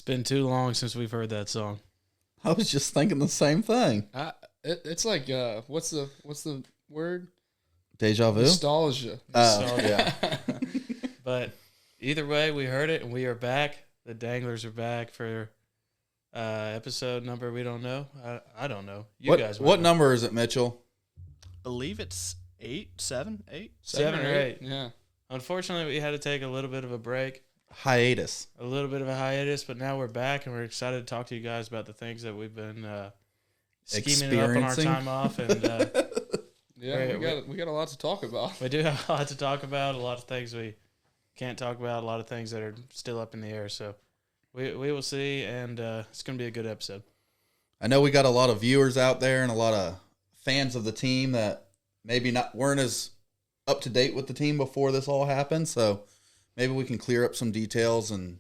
It's been too long since we've heard that song. I was just thinking the same thing. It's like what's the word? Deja vu? Nostalgia. Oh, yeah. But either way, we heard it and we are back. The Danglers are back for episode number we don't know. I don't know. You guys might What know. number is it, Mitchell? Believe it's 7, 8. 7 or 8. Yeah. Unfortunately, we had to take a little bit of a break. Hiatus. A little bit of a hiatus, but now we're back and we're excited to talk to you guys about the things that we've been scheming up on our time off. And Yeah, we got a lot to talk about. we do have a lot to talk about, a lot of things we can't talk about, a lot of things that are still up in the air. So we will see, and it's going to be a good episode. I know we got a lot of viewers out there and a lot of fans of the team that maybe weren't as up to date with the team before this all happened. So maybe we can clear up some details and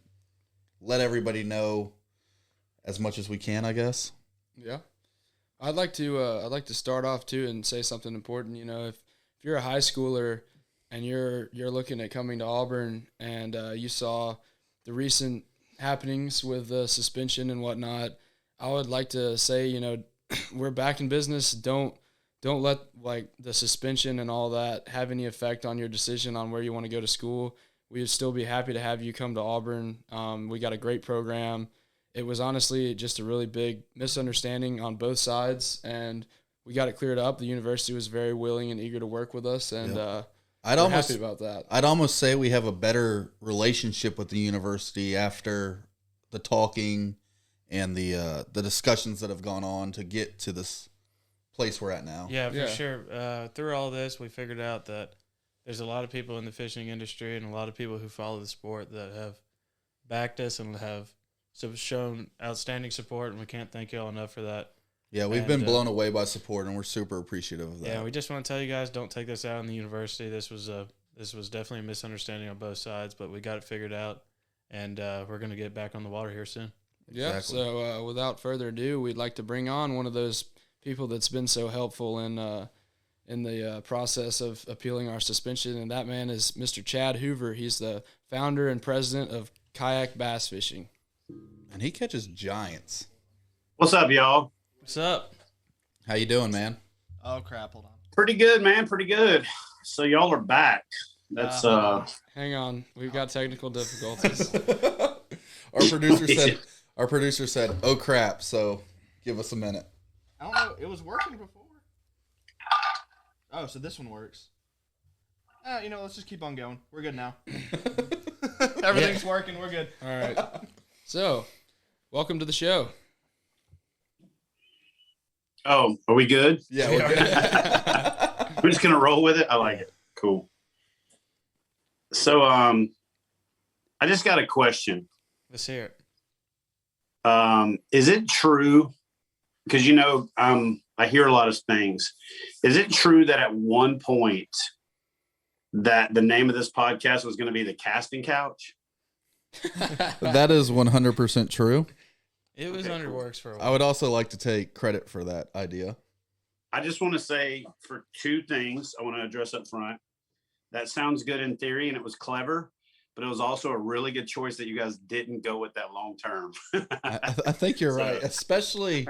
let everybody know as much as we can, I guess. Yeah. I'd like to start off too and say something important. You know, if you're a high schooler and you're looking at coming to Auburn and you saw the recent happenings with the suspension and whatnot, I would like to say, you know, we're back in business. Don't let like the suspension and all that have any effect on your decision on where you want to go to school. We'd still be happy to have you come to Auburn. We got a great program. It was honestly just a really big misunderstanding on both sides, and we got it cleared up. The university was very willing and eager to work with us, and we're happy about that. I'd almost say we have a better relationship with the university after the talking and the discussions that have gone on to get to this place we're at now. Yeah, for sure. Through all this, we figured out that there's a lot of people in the fishing industry and a lot of people who follow the sport that have backed us and have shown outstanding support, and we can't thank you all enough for that. Yeah, we've been blown away by support, and we're super appreciative of that. Yeah, we just want to tell you guys, don't take this out on the university. This was definitely a misunderstanding on both sides, but we got it figured out, and we're going to get back on the water here soon. Yeah, Exactly. so without further ado, we'd like to bring on one of those people that's been so helpful in the process of appealing our suspension, and that man is Mr. Chad Hoover. He's the founder and president of Kayak Bass Fishing. And he catches giants. What's up, y'all? What's up? How you doing, man? Oh, crap. Hold on. Pretty good, man. Pretty good. So y'all are back. That's Hang on, we've got technical difficulties. Our producer said, "Oh crap!" So give us a minute. I don't know. It was working before. Oh, so this one works. Let's just keep on going. We're good now. Everything's working. We're good. All right. So, welcome to the show. Oh, are we good? Yeah, we're good. We're just gonna roll with it. I like it. Cool. So, I just got a question. Let's hear it. Is it true? Because I hear a lot of things. Is it true that at one point that the name of this podcast was going to be the Casting Couch? That is 100% true. It was under works for a while. I would also like to take credit for that idea. I just want to say for two things I want to address up front. That sounds good in theory, and it was clever, but it was also a really good choice that you guys didn't go with that long term. I think you're right, especially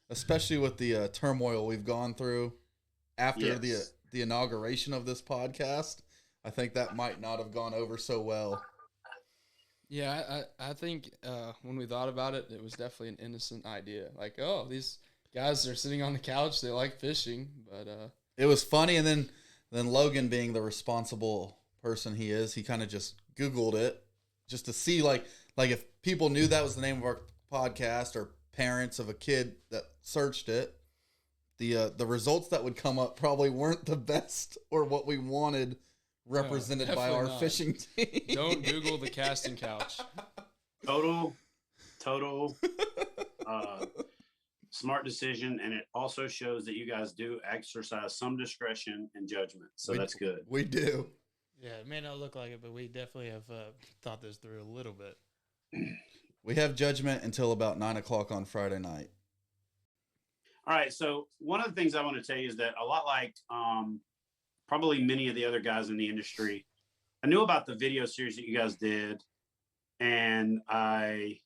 with the turmoil we've gone through after the inauguration of this podcast. I think that might not have gone over so well. Yeah, I think when we thought about it, it was definitely an innocent idea. Like, oh, these guys are sitting on the couch, they like fishing, but it was funny. And then Logan, being the responsible person he is, he kind of just Googled it just to see like if people knew that was the name of our podcast or parents of a kid that searched it, the results that would come up probably weren't the best or what we wanted represented by our fishing team. Don't Google the casting couch. Total smart decision, and it also shows that you guys do exercise some discretion and judgment, so that's good. We do. Yeah, it may not look like it, but we definitely have thought this through a little bit. We have judgment until about 9:00 on Friday night. All right, so one of the things I want to tell you is that a lot like probably many of the other guys in the industry, I knew about the video series that you guys did, and I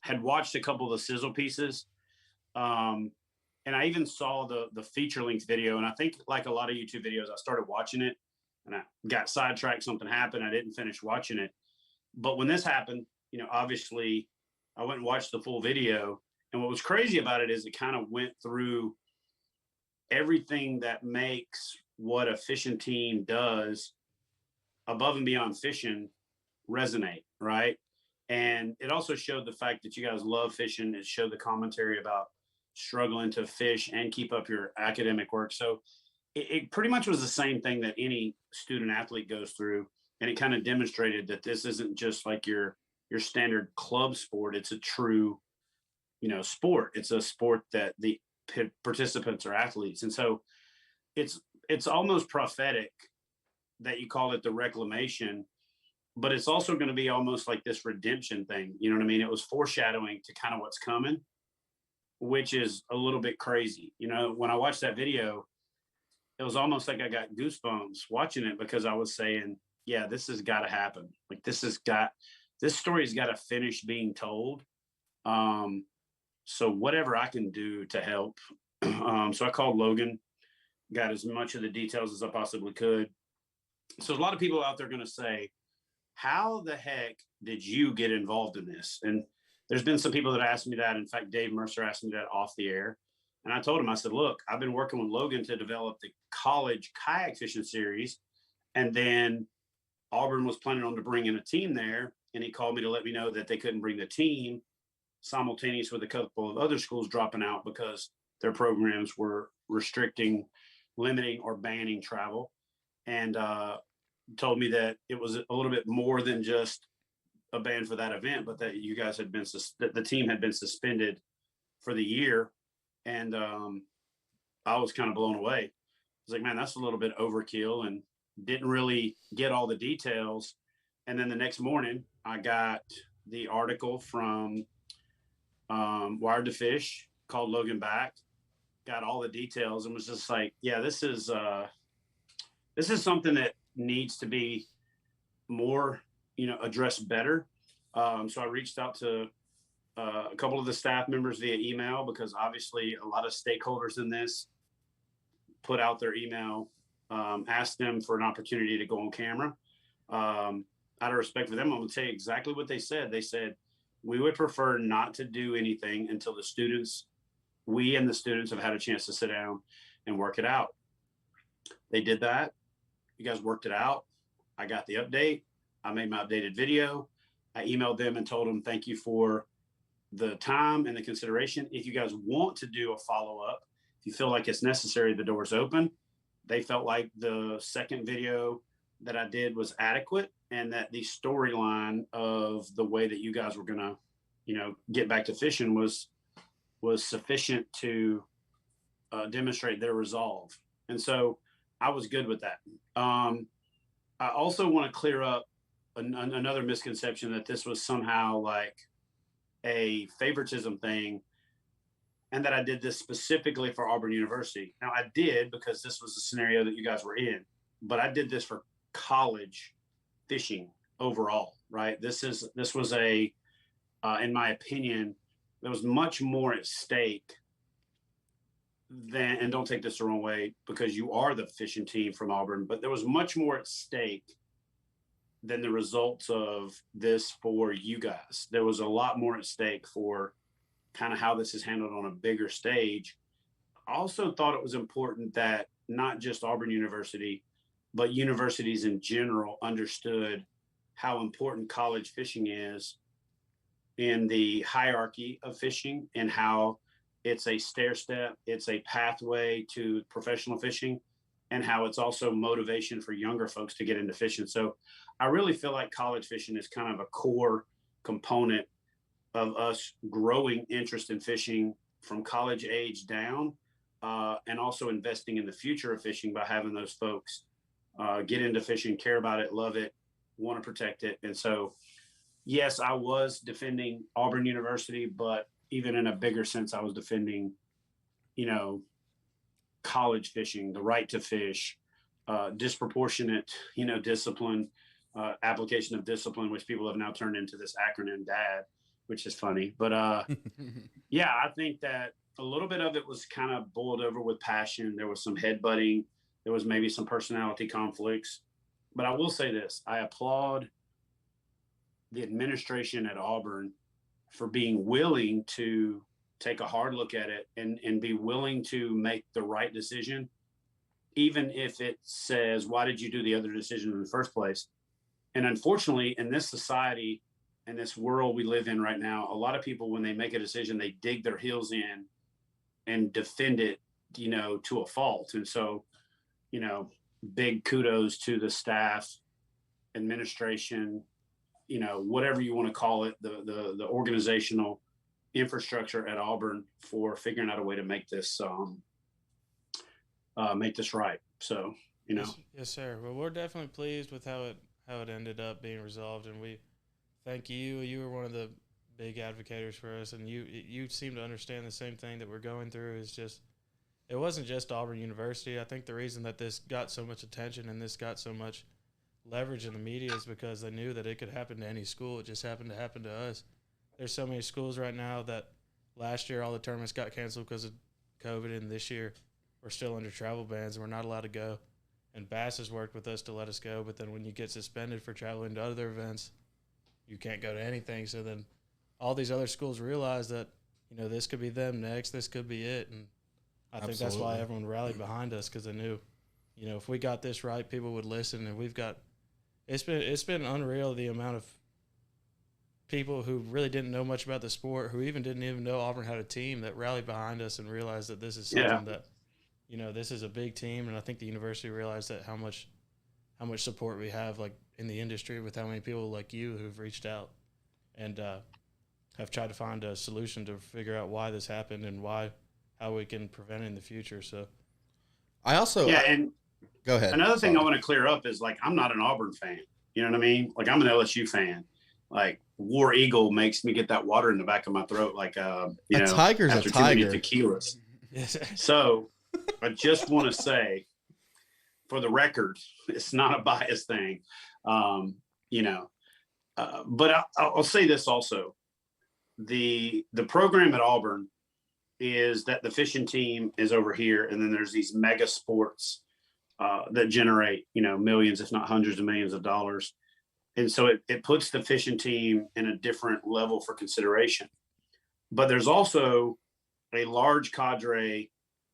had watched a couple of the sizzle pieces. And I even saw the feature length video. And I think like a lot of YouTube videos, I started watching it and I got sidetracked. Something happened. I didn't finish watching it. But when this happened, obviously I went and watched the full video. And what was crazy about it is it kind of went through everything that makes what a fishing team does above and beyond fishing resonate, right? And it also showed the fact that you guys love fishing. It showed the commentary about struggling to fish and keep up your academic work. So it pretty much was the same thing that any student athlete goes through. And it kind of demonstrated that this isn't just like your standard club sport. It's a true, sport. It's a sport that the participants are athletes. And so it's almost prophetic that you call it the reclamation, but it's also going to be almost like this redemption thing. You know what I mean? It was foreshadowing to kind of what's coming, which is a little bit crazy. When I watched that video, it was almost like I got goosebumps watching it because I was saying, yeah, this has got to happen. Like this story's got to finish being told. So whatever I can do to help. So I called Logan, got as much of the details as I possibly could. So a lot of people out there going to say, how the heck did you get involved in this? And there's been some people that asked me that. In fact, Dave Mercer asked me that off the air. And I told him, I said, look, I've been working with Logan to develop the college kayak fishing series. And then Auburn was planning on to bring in a team there. And he called me to let me know that they couldn't bring the team simultaneous with a couple of other schools dropping out because their programs were restricting, limiting, or banning travel. And told me that it was a little bit more than just a ban for that event, but that you guys had been, that the team had been suspended for the year. And I was kind of blown away. I was like, man, that's a little bit overkill, and didn't really get all the details. And then the next morning I got the article from Wired to Fish, called Logan back, got all the details, and was just like, yeah, this is something that needs to be more, addressed better. So I reached out to a couple of the staff members via email, because obviously a lot of stakeholders in this put out their email, asked them for an opportunity to go on camera. Out of respect for them, I'm going to tell you exactly what they said. They said, we would prefer not to do anything until we and the students have had a chance to sit down and work it out. They did that. You guys worked it out. I got the update. I made my updated video. I emailed them and told them, thank you for the time and the consideration. If you guys want to do a follow-up, if you feel like it's necessary, the door's open. They felt like the second video that I did was adequate, and that the storyline of the way that you guys were going to, get back to fishing was sufficient to demonstrate their resolve. And so I was good with that. I also want to clear up another misconception that this was somehow like a favoritism thing, and that I did this specifically for Auburn University. Now I did, because this was the scenario that you guys were in, but I did this for college fishing overall, right? This was in my opinion, there was much more at stake than, and don't take this the wrong way, because you are the fishing team from Auburn, but there was much more at stake than the results of this for you guys. There was a lot more at stake for kind of how this is handled on a bigger stage. I also thought it was important that not just Auburn University, but universities in general understood how important college fishing is in the hierarchy of fishing, and how it's a stair step, it's a pathway to professional fishing, and how it's also motivation for younger folks to get into fishing. So I really feel like college fishing is kind of a core component of us growing interest in fishing from college age down, and also investing in the future of fishing by having those folks get into fishing, care about it, love it, want to protect it. And so, yes, I was defending Auburn University, but even in a bigger sense, I was defending, college fishing, the right to fish, disproportionate, discipline, application of discipline, which people have now turned into this acronym DAD, which is funny. But yeah, I think that a little bit of it was kind of boiled over with passion. There was some headbutting. There was maybe some personality conflicts. But I will say this. I applaud the administration at Auburn for being willing to take a hard look at it and be willing to make the right decision, even if it says, why did you do the other decision in the first place? And unfortunately, in this society and this world we live in right now, a lot of people, when they make a decision, they dig their heels in and defend it, to a fault. And so, big kudos to the staff, administration, whatever you want to call it, the organizational infrastructure at Auburn for figuring out a way to make this right. So, Yes, sir. Well, we're definitely pleased with how it ended up being resolved, and we thank you. You were one of the big advocates for us, and you seem to understand the same thing that we're going through. Is just, it wasn't just Auburn University. I think the reason that this got so much attention and this got so much leverage in the media is because they knew that it could happen to any school. It just happened to happen to us. There's so many schools right now that last year all the tournaments got canceled because of COVID, and this year we're still under travel bans and we're not allowed to go. And Bass has worked with us to let us go, but then when you get suspended for traveling to other events, you can't go to anything. So then all these other schools realize that, this could be them next, this could be it. And I think that's why everyone rallied behind us, because they knew, if we got this right, people would listen. And it's been unreal the amount of people who really didn't know much about the sport, who even didn't even know Auburn had a team, that rallied behind us and realized that this is something that, this is a big team. And I think the university realized that how much support we have, like, in the industry, with how many people like you who've reached out and have tried to find a solution to figure out why this happened and how we can prevent it in the future. So I also and go ahead. Another thing I want to clear up is, like, I'm not an Auburn fan. You know what I mean? Like, I'm an LSU fan. Like, War Eagle makes me get that water in the back of my throat, like tiger's after a tiger. too many tequilas. So I just want to say, for the record, it's not a bias thing, but I'll say this also. The program at Auburn is that the fishing team is over here, and then there's these mega sports that generate, millions, if not hundreds of millions of dollars. And so it puts the fishing team in a different level for consideration. But there's also a large cadre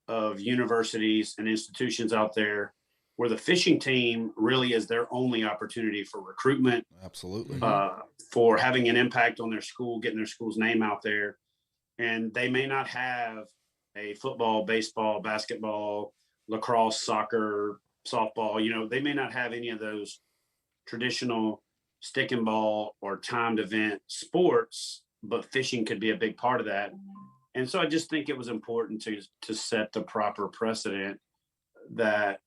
of universities and institutions out there where the fishing team really is their only opportunity for recruitment. Absolutely. For having an impact on their school, getting their school's name out there. And they may not have a football, baseball, basketball, lacrosse, soccer, softball. They may not have any of those traditional stick and ball or timed event sports, but fishing could be a big part of that. And so I just think it was important to set the proper precedent that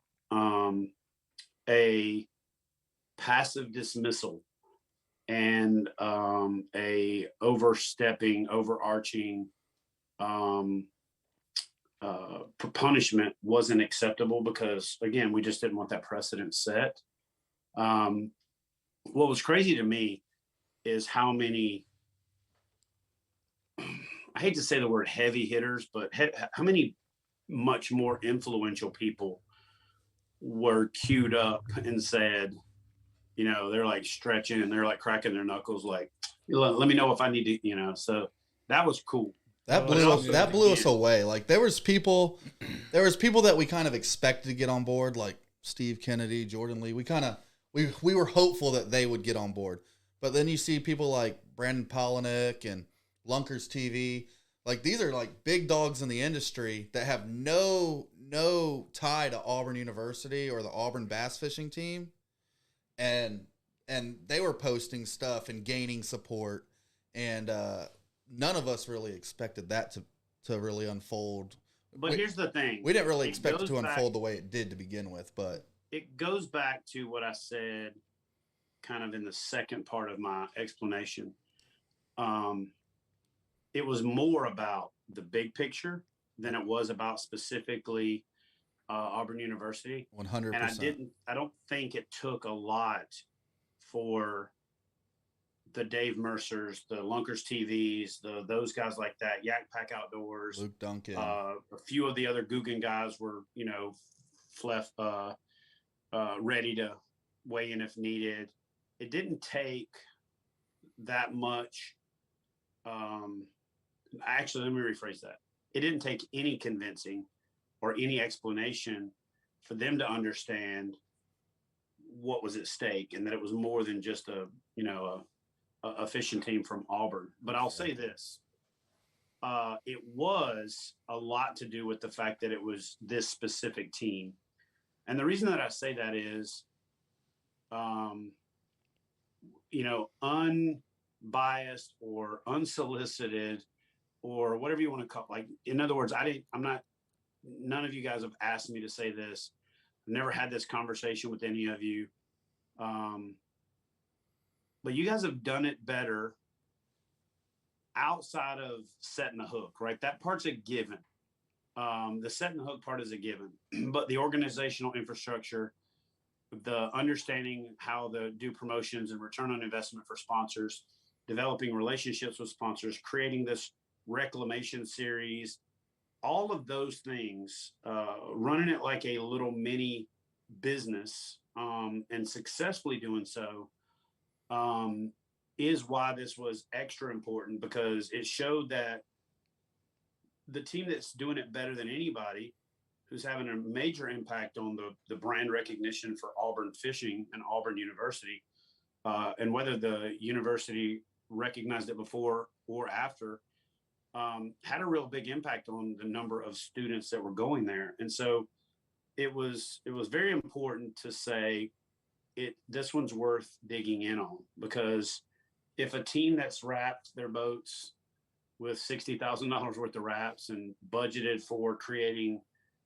a passive dismissal and a overarching punishment wasn't acceptable, because, again, we just didn't want that precedent set. What was crazy to me is how many, I hate to say the word heavy hitters, but how many much more influential people were queued up and said, they're like stretching and they're like cracking their knuckles, like, let me know if I need to, so that was cool. That blew us away. Like, there was people that we kind of expected to get on board, like Steve Kennedy, Jordan Lee. We were hopeful that they would get on board. But then you see people like Brandon Polinick and Lunkers TV. Like, these are like big dogs in the industry that have no tie to Auburn University or the Auburn bass fishing team. And they were posting stuff and gaining support. And none of us really expected that to really unfold. But here's the thing. We didn't really expect it to unfold the way it did to begin with, but it goes back to what I said kind of in the second part of my explanation. It was more about the big picture than it was about specifically Auburn University. 100%. And I don't think it took a lot for the Dave Mercers, the Lunkers TVs, those guys like that, Yak Pack Outdoors, Luke Duncan. A few of the other Guggen guys were, ready to weigh in if needed. It didn't take that much. Actually, let me rephrase that. It didn't take any convincing or any explanation for them to understand what was at stake and that it was more than just a fishing team from Auburn. But I'll say this. It was a lot to do with the fact that it was this specific team. And the reason that I say that is, unbiased or unsolicited or whatever you want to call it. Like, in other words, none of you guys have asked me to say this. I've never had this conversation with any of you. But you guys have done it better outside of setting the hook, right? That part's a given. The setting the hook part is a given, but the organizational infrastructure, the understanding how to do promotions and return on investment for sponsors, developing relationships with sponsors, creating this reclamation series, all of those things, running it like a little mini business, and successfully doing so, is why this was extra important, because it showed that the team that's doing it better than anybody, who's having a major impact on the brand recognition for Auburn fishing and Auburn University, and whether the university recognized it before or after, had a real big impact on the number of students that were going there. And so it was very important to say this one's worth digging in on, because if a team that's wrapped their boats with $60,000 worth of wraps and budgeted for creating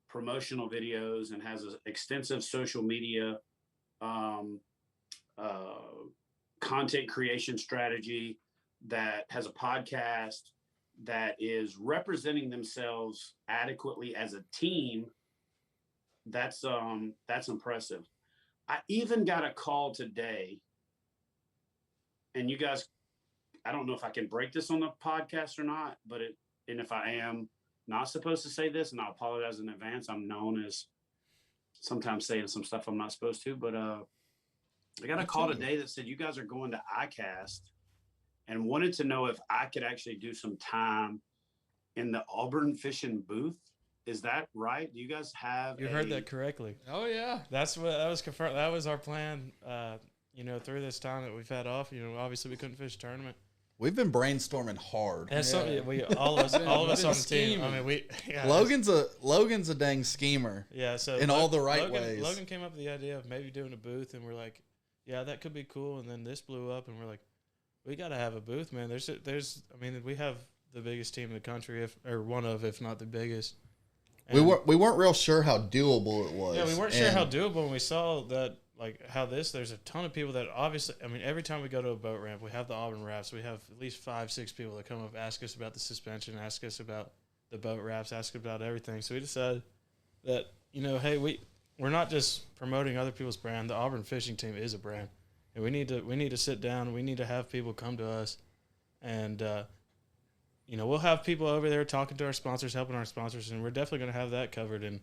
promotional videos and has an extensive social media content creation strategy, that has a podcast, that is representing themselves adequately as a team, that's impressive. I even got a call today, and you guys, I don't know if I can break this on the podcast or not, and if I am not supposed to say this, and I apologize in advance, I'm known as sometimes saying some stuff I'm not supposed to, but I got a call today that said you guys are going to ICAST and wanted to know if I could actually do some time in the Auburn fishing booth. Is that right? Do you guys have? You heard that correctly. Oh yeah, that was confirmed. That was our plan. Through this time that we've had off, obviously we couldn't fish a tournament. We've been brainstorming hard. And all of us on the team. I mean, Logan's a dang schemer. Yeah, so in all the right ways. Logan came up with the idea of maybe doing a booth, and we're like, yeah, that could be cool. And then this blew up, and we're like, we got to have a booth, man. We have the biggest team in the country, if not the biggest. And we weren't real sure how doable it was. Yeah, we weren't sure how doable, and we saw that, there's a ton of people that obviously, every time we go to a boat ramp, we have the Auburn rafts. We have at least 5-6 people that come up, ask us about the suspension, ask us about the boat rafts, ask about everything. So we decided that, hey, we're not just promoting other people's brand. The Auburn fishing team is a brand, and we need to sit down. We need to have people come to us, and we'll have people over there talking to our sponsors, helping our sponsors, and we're definitely going to have that covered. And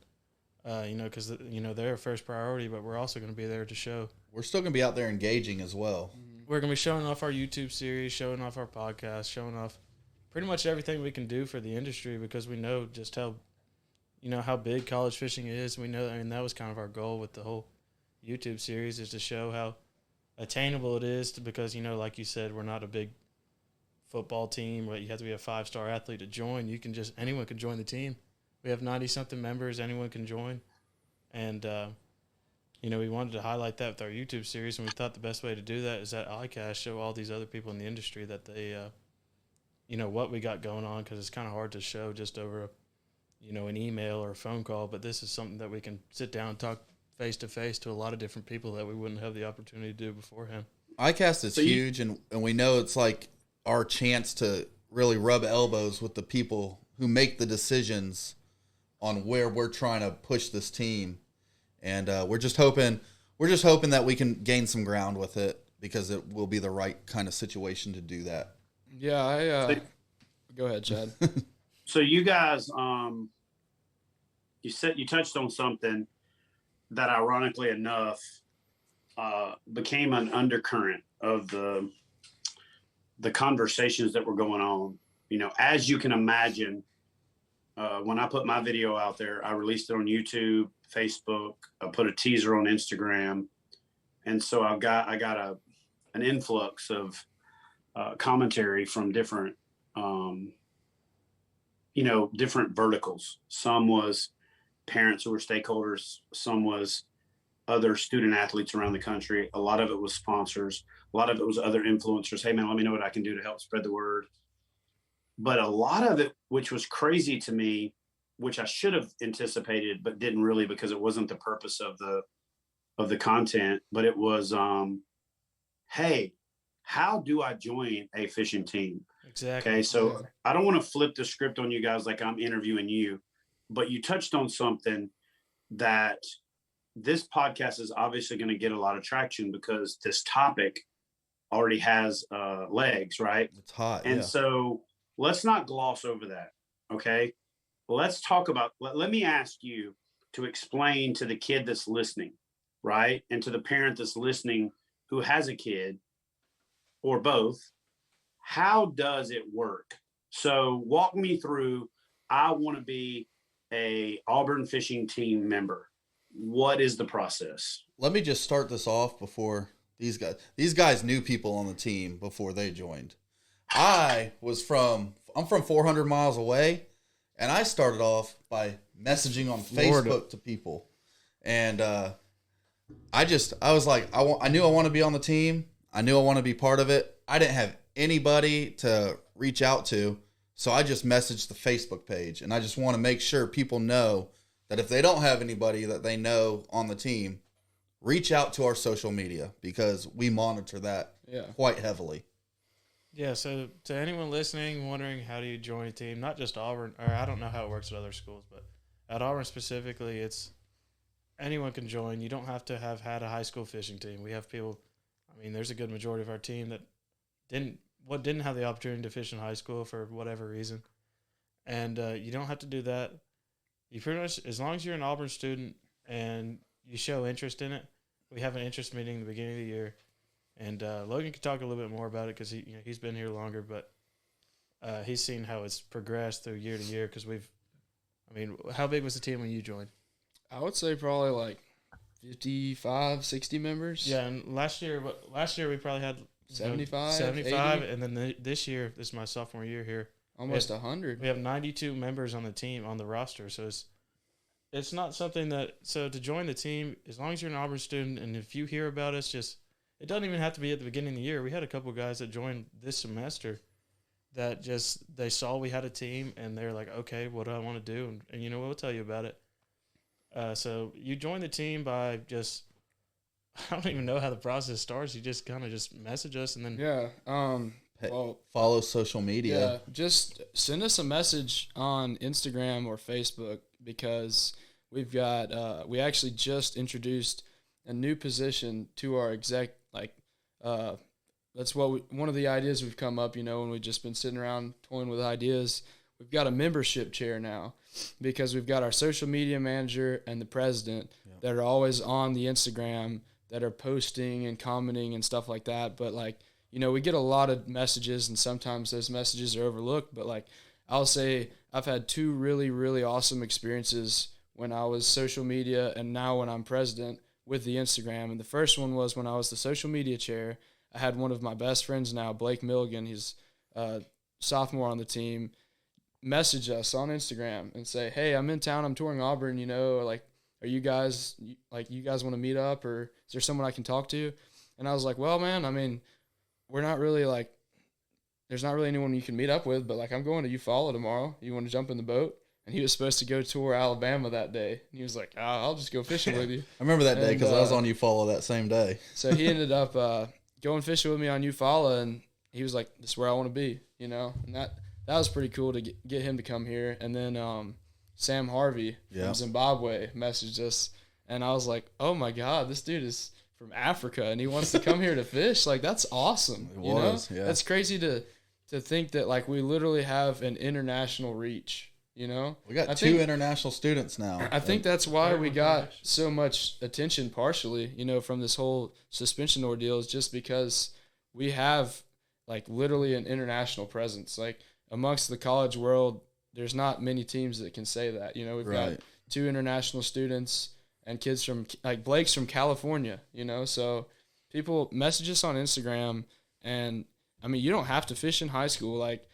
because they're our first priority, but we're also going to be there to show. We're still going to be out there engaging as well. We're going to be showing off our YouTube series, showing off our podcast, showing off pretty much everything we can do for the industry, because we know just how big college fishing is. We know, that was kind of our goal with the whole YouTube series, is to show how attainable it is because, like you said, we're not a big football team, but you have to be a 5-star athlete to join. Anyone can join the team. We have 90-something members. Anyone can join. And, we wanted to highlight that with our YouTube series, and we thought the best way to do that is at ICAST, show all these other people in the industry that they, what we got going on, because it's kind of hard to show just over, an email or a phone call. But this is something that we can sit down and talk face-to-face to a lot of different people that we wouldn't have the opportunity to do beforehand. ICAST is huge, and we know it's like our chance to really rub elbows with the people who make the decisions on where we're trying to push this team. And we're just hoping that we can gain some ground with it. because it will be the right kind of situation to do that. Yeah, go ahead, Chad. So you guys, you touched on something that, ironically enough, became an undercurrent of the conversations that were going on. You know, as you can imagine, when I put my video out there, I released it on YouTube, Facebook. I put a teaser on Instagram, and so I got an influx of commentary from different, different verticals. Some was parents who were stakeholders. Some was other student athletes around the country. A lot of it was sponsors. A lot of it was other influencers. Hey man, let me know what I can do to help spread the word. But a lot of it, which was crazy to me, which I should have anticipated, but didn't really, because it wasn't the purpose of the content, but it was, hey, how do I join a fishing team? Exactly. Okay. So I don't want to flip the script on you guys like I'm interviewing you, but you touched on something that this podcast is obviously going to get a lot of traction because this topic already has legs, right? It's hot. And so let's not gloss over that. Okay. Let's talk about, let me ask you to explain to the kid that's listening, right? And to the parent that's listening who has a kid or both, how does it work? So walk me through, I want to be a Auburn fishing team member. What is the process? Let me just start this off before these guys knew people on the team before they joined. I'm from 400 miles away, and I started off by messaging on Facebook to people. And I was like, I knew I want to be on the team. I knew I want to be part of it. I didn't have anybody to reach out to, so I just messaged the Facebook page. And I just want to make sure people know that if they don't have anybody that they know on the team, reach out to our social media because we monitor that quite heavily. Yeah, so to anyone listening, wondering how do you join a team, not just Auburn, or I don't know how it works at other schools, but at Auburn specifically, it's anyone can join. You don't have to have had a high school fishing team. We have people, there's a good majority of our team that didn't have the opportunity to fish in high school for whatever reason. And you don't have to do that. You pretty much, as long as you're an Auburn student and you show interest in it, we have an interest meeting at the beginning of the year. And Logan can talk a little bit more about it because he's been here longer, but he's seen how it's progressed through year to year. Because how big was the team when you joined? I would say probably like 55, 60 members. Yeah, and last year we probably had 75, 80. And then this year, this is my sophomore year here, almost 100. We have 92 members on the team on the roster, so it's not something that. So to join the team, as long as you're an Auburn student, and if you hear about us, it doesn't even have to be at the beginning of the year. We had a couple of guys that joined this semester that they saw we had a team and they're like, okay, what do I want to do? And we'll tell you about it. So you join the team by just, I don't even know how the process starts. You just kind of just message us and then. Follow social media. Yeah, just send us a message on Instagram or Facebook because we've got, we actually just introduced a new position to our exec. That's one of the ideas we've come up, when we've just been sitting around toying with ideas. We've got a membership chair now because we've got our social media manager and the president that are always on the Instagram that are posting and commenting and stuff like that. But we get a lot of messages and sometimes those messages are overlooked. But I'll say I've had two really, really awesome experiences when I was social media and now when I'm president with the Instagram. And the first one was when I was the social media chair. I had one of my best friends now, Blake Milligan, he's a sophomore on the team, message us on Instagram and say, hey, I'm in town, I'm touring Auburn, are you guys want to meet up, or is there someone I can talk to? And I was like, well, man, we're not really there's not really anyone you can meet up with, but I'm going to Eufaula tomorrow. You want to jump in the boat? And he was supposed to go tour Alabama that day. And he was like, I'll just go fishing with you. I remember that day because I was on Eufaula that same day. So he ended up going fishing with me on Eufaula, and he was like, this is where I want to be, And that was pretty cool to get him to come here. And then Sam Harvey from Zimbabwe messaged us, and I was like, oh, my God, this dude is from Africa and he wants to come here to fish. Like, that's awesome. Yeah. That's crazy to think that, like, we literally have an international reach, We got two international students now. I think that's why we got so much attention partially, from this whole suspension ordeal, is just because we have, like, literally an international presence. Like, amongst the college world, there's not many teams that can say that. We've got 2 international students and kids from, like, Blake's from California, so people message us on Instagram. And I mean, you don't have to fish in high school. Like,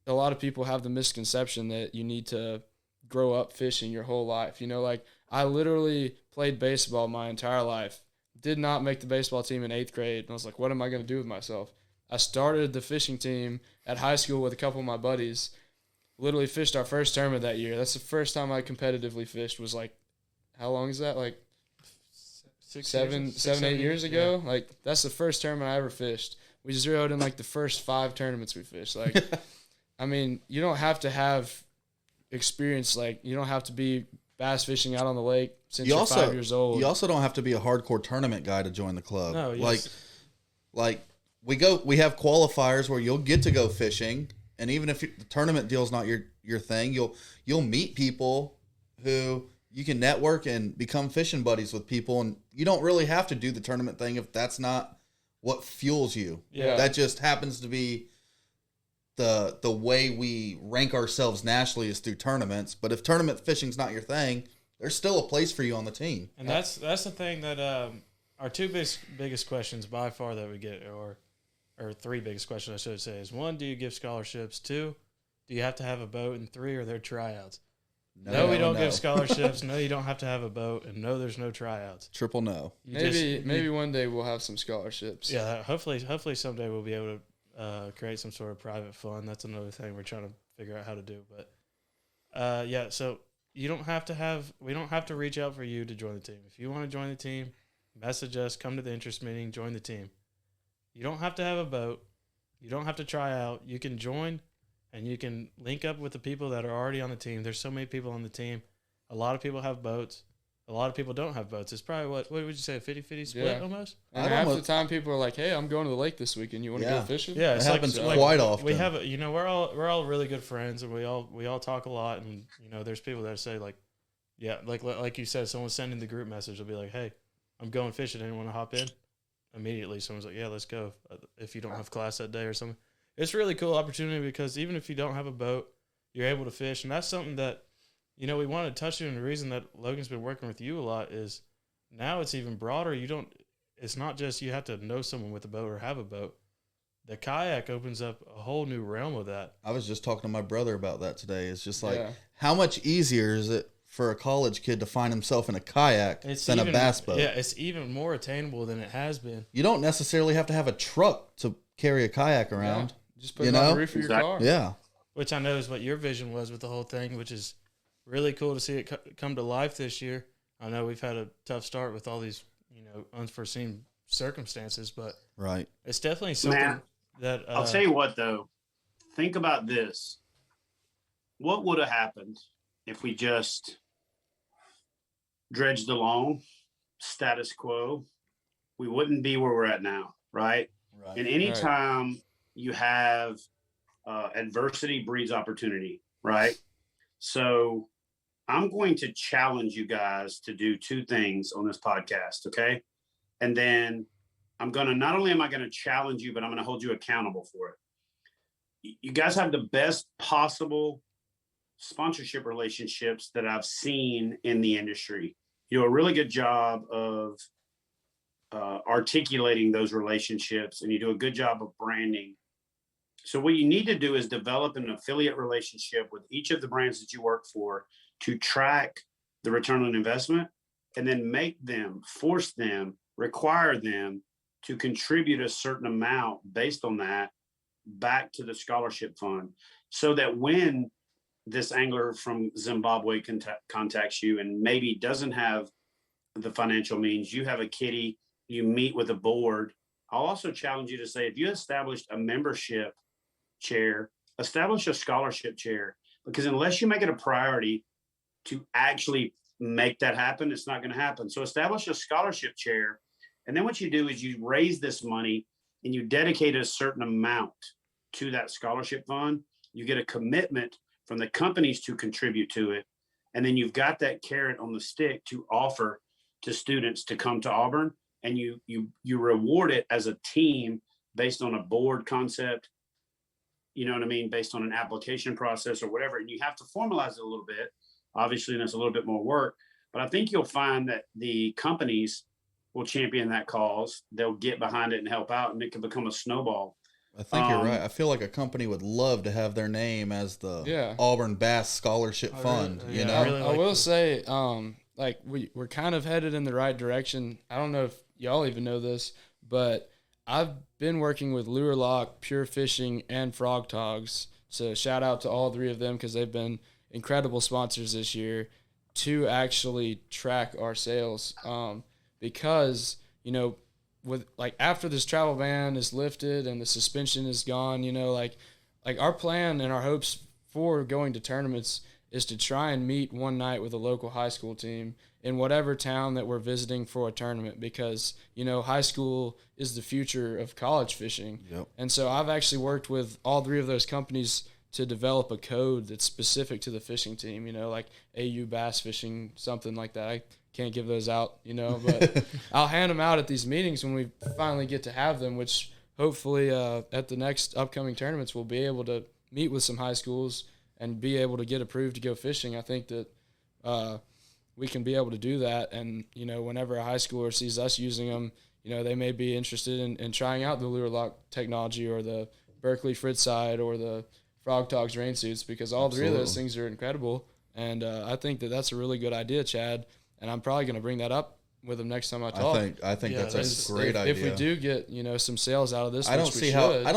a lot of people have the misconception that you need to grow up fishing your whole life. Like, I literally played baseball my entire life, did not make the baseball team in 8th grade. And I was like, what am I going to do with myself? I started the fishing team at high school with a couple of my buddies, literally fished our first tournament that year. That's the first time I competitively fished. Was like, how long is that? Like 8 years ago? Yeah. Like, that's the first tournament I ever fished. We zeroed in like the first 5 tournaments we fished. Like, I mean, you don't have to have experience. Like, you don't have to be bass fishing out on the lake since you're 5 years old. You also don't have to be a hardcore tournament guy to join the club. No, yes. Like we have qualifiers where you'll get to go fishing, and even if the tournament deal's not your thing, you'll meet people who you can network and become fishing buddies with people, and you don't really have to do the tournament thing if that's not what fuels you. Yeah. That just happens to be the way we rank ourselves nationally is through tournaments. But if tournament fishing's not your thing, there's still a place for you on the team. And that's the thing that our 2 biggest questions by far that we get, or 3 biggest questions I should say, is 1, do you give scholarships? 2, do you have to have a boat? And 3, are there tryouts? No, we don't give scholarships. No, you don't have to have a boat. And no, there's no tryouts. Triple no. Maybe one day we'll have some scholarships. Yeah, hopefully someday we'll be able to create some sort of private fund. That's another thing we're trying to figure out how to do. But yeah, so we don't have to reach out for you to join the team. If you want to join the team, message us, come to the interest meeting, join the team. You don't have to have a boat. You don't have to try out. You can join, and you can link up with the people that are already on the team. There's so many people on the team. A lot of people have boats. A lot of people don't have boats. It's probably, what would you say, a 50-50 split almost? And half the time people are like, hey, I'm going to the lake this weekend. You want to go fishing? Yeah, it happens quite often. We have, we're all really good friends, and we all talk a lot. And there's people that say like you said, someone sending the group message will be like, hey, I'm going fishing. Anyone want to hop in? Immediately, someone's like, yeah, let's go. If you don't have class that day or something, it's a really cool opportunity because even if you don't have a boat, you're able to fish, and that's something that. We want to touch on, and the reason that Logan's been working with you a lot is now it's even broader. It's not just you have to know someone with a boat or have a boat. The kayak opens up a whole new realm of that. I was just talking to my brother about that today. It's just like, how much easier is it for a college kid to find himself in a kayak than a bass boat? Yeah, it's even more attainable than it has been. You don't necessarily have to have a truck to carry a kayak around. Yeah. Just put it on the roof of your car. Yeah. Which I know is what your vision was with the whole thing, which is really cool to see it come to life this year. I know we've had a tough start with all these, unforeseen circumstances, but it's definitely something that I'll tell you what, though. Think about this. What would have happened if we just dredged along, status quo? We wouldn't be where we're at now, right? And anytime you have adversity breeds opportunity, right? So I'm going to challenge you guys to do 2 things on this podcast, okay? And then not only am I going to challenge you, but I'm going to hold you accountable for it. You guys have the best possible sponsorship relationships that I've seen in the industry. You do a really good job of articulating those relationships, and you do a good job of branding. So what you need to do is develop an affiliate relationship with each of the brands that you work for to track the return on investment, and then require them to contribute a certain amount based on that back to the scholarship fund, so that when this angler from Zimbabwe contacts you and maybe doesn't have the financial means, you have a kitty, you meet with a board. I'll also challenge you to say, if you established a membership chair, establish a scholarship chair, because unless you make it a priority to actually make that happen, it's not going to happen. So establish a scholarship chair And then what you do is you raise this money and you dedicate a certain amount to that scholarship fund. You get a commitment from the companies to contribute to it. And then you've got that carrot on the stick to offer to students to come to Auburn, and you reward it as a team based on a board concept, you know what I mean, based on an application process or whatever. And you have to formalize it a little bit, obviously, and it's a little bit more work. But I think you'll find that the companies will champion that cause. They'll get behind it and help out, and it can become a snowball. I think you're right. I feel like a company would love to have their name as the Auburn Bass Scholarship Fund. Really, you know, I, really I will say, like we're kind of headed in the right direction. I don't know if y'all even know this, but I've been working with Lure Lock, Pure Fishing, and Frog Togs. So shout out to all three of them because they've been incredible sponsors this year to actually track our sales. Because, you know, with like after this travel ban is lifted and the suspension is gone, you know, like our plan and our hopes for going to tournaments is to try and meet one night with a local high school team in whatever town that we're visiting for a tournament, because, you know, high school is the future of college fishing. Yep. And so I've actually worked with all three of those companies to develop a code that's specific to the fishing team, you know, like AU bass fishing, something like that. I can't give those out, you know, but I'll hand them out at these meetings when we finally get to have them, which hopefully at the next upcoming tournaments, we'll be able to meet with some high schools and be able to get approved to go fishing. I think that we can be able to do that. And, you know, whenever a high schooler sees us using them, you know, they may be interested in trying out the Lure Lock technology or the Berkeley Fritz side or the Frog Togs rain suits, because all three of those things are incredible. And I think that that's a really good idea, Chad. And I'm probably going to bring that up with them next time I talk. I think that's a great idea. If we do get, you know, some sales out of this, I don't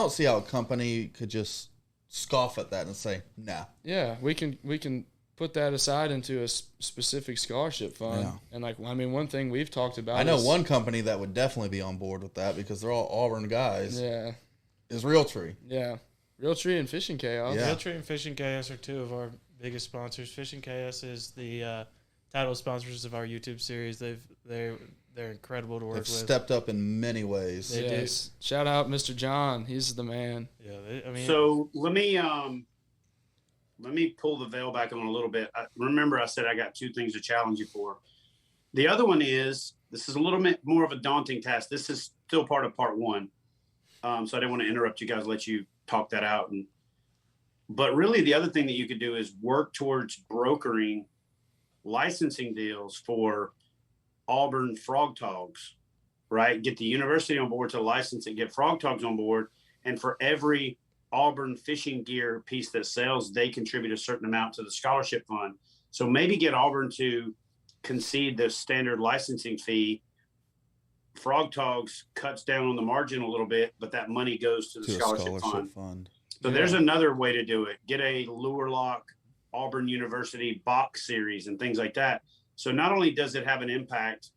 see how a company could just scoff at that and say, nah. Yeah, we can put that aside into a specific scholarship fund. Yeah. And like, I mean, one thing we've talked about, I know one company that would definitely be on board with that because they're all Auburn guys. Yeah. Is Realtree. Yeah. Realtree and Fishing Chaos. Yeah. Realtree and Fishing Chaos are two of our biggest sponsors. Fishing Chaos is the title sponsors of our YouTube series. They're incredible to work with. They've stepped up in many ways. They do. Shout out Mr. John. He's the man. Yeah, so let me pull the veil back on a little bit. Remember I said I got two things to challenge you for. The other one is, this is a little bit more of a daunting task. This is still part of part one. So I didn't want to interrupt you guys, let you talk that out. But really the other thing that you could do is work towards brokering licensing deals for Auburn Frog Togs, right? Get the university on board to license it, get Frog Togs on board. And for every Auburn fishing gear piece that sells, they contribute a certain amount to the scholarship fund. So maybe get Auburn to concede the standard licensing fee. Frog Togs cuts down on the margin a little bit, but that money goes to the scholarship fund. So there's another way to do it. Get a Lure Lock Auburn University box series and things like that. So not only does it have an impact,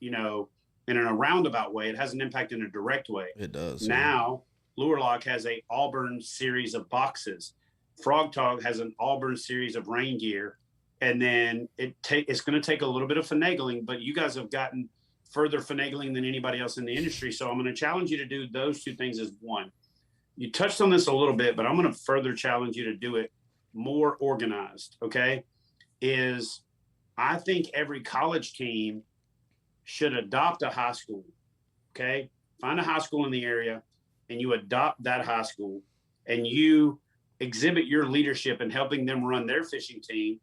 you know, in a roundabout way, it has an impact in a direct way. It does. Now, Lure Lock has a Auburn series of boxes. Frog Tog has an Auburn series of rain gear. And then it's going to take a little bit of finagling, but you guys have gotten further finagling than anybody else in the industry. So I'm going to challenge you to do those two things as one. You touched on this a little bit, but I'm going to further challenge you to do it more organized. Okay. I think every college team should adopt a high school. Okay. Find a high school in the area and you adopt that high school and you exhibit your leadership in helping them run their fishing team.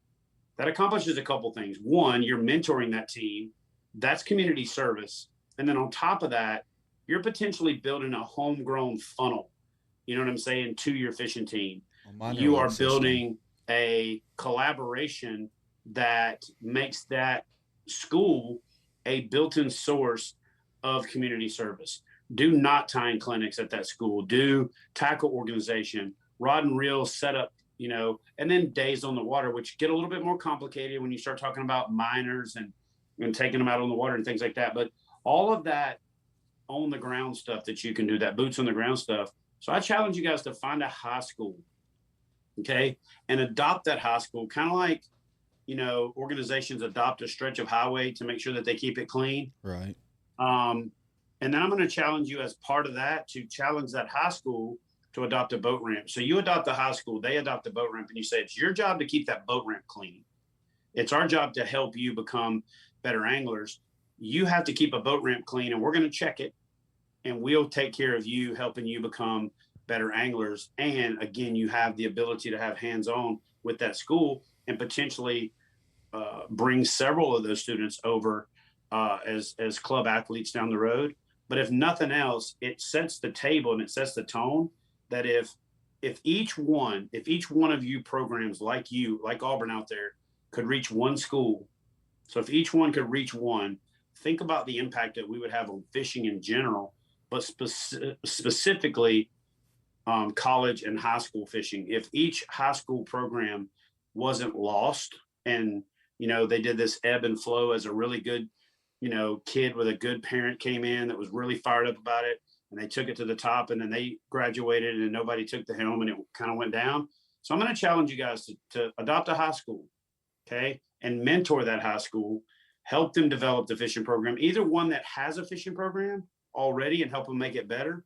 That accomplishes a couple things. One, you're mentoring that team. That's community service. And then on top of that, you're potentially building a homegrown funnel, you know what I'm saying, to your fishing team. You are building a collaboration that makes that school a built-in source of community service. Do not tying clinics at that school. Do tackle organization, rod and reel setup, you know, and then days on the water, which get a little bit more complicated when you start talking about minors and taking them out on the water and things like that. But all of that on the ground stuff that you can do, that boots on the ground stuff. So I challenge you guys to find a high school, okay, and adopt that high school, kind of like, you know, organizations adopt a stretch of highway to make sure that they keep it clean. Right. And then I'm going to challenge you as part of that to challenge that high school to adopt a boat ramp. So you adopt the high school, they adopt the boat ramp, and you say it's your job to keep that boat ramp clean. It's our job to help you become better anglers. You have to keep a boat ramp clean, and we're going to check it, and we'll take care of you, helping you become better anglers. And again, you have the ability to have hands-on with that school and potentially bring several of those students over as club athletes down the road. But if nothing else, it sets the table and it sets the tone that if each one of you programs like Auburn out there could reach one school, so if each one could reach one, think about the impact that we would have on fishing in general, but specifically college and high school fishing. If each high school program wasn't lost and, they did this ebb and flow as a really good, kid with a good parent came in that was really fired up about it, and they took it to the top, and then they graduated and nobody took the helm and it kind of went down. So I'm going to challenge you guys to adopt a high school, okay, and mentor that high school, help them develop the fishing program, either one that has a fishing program already and help them make it better,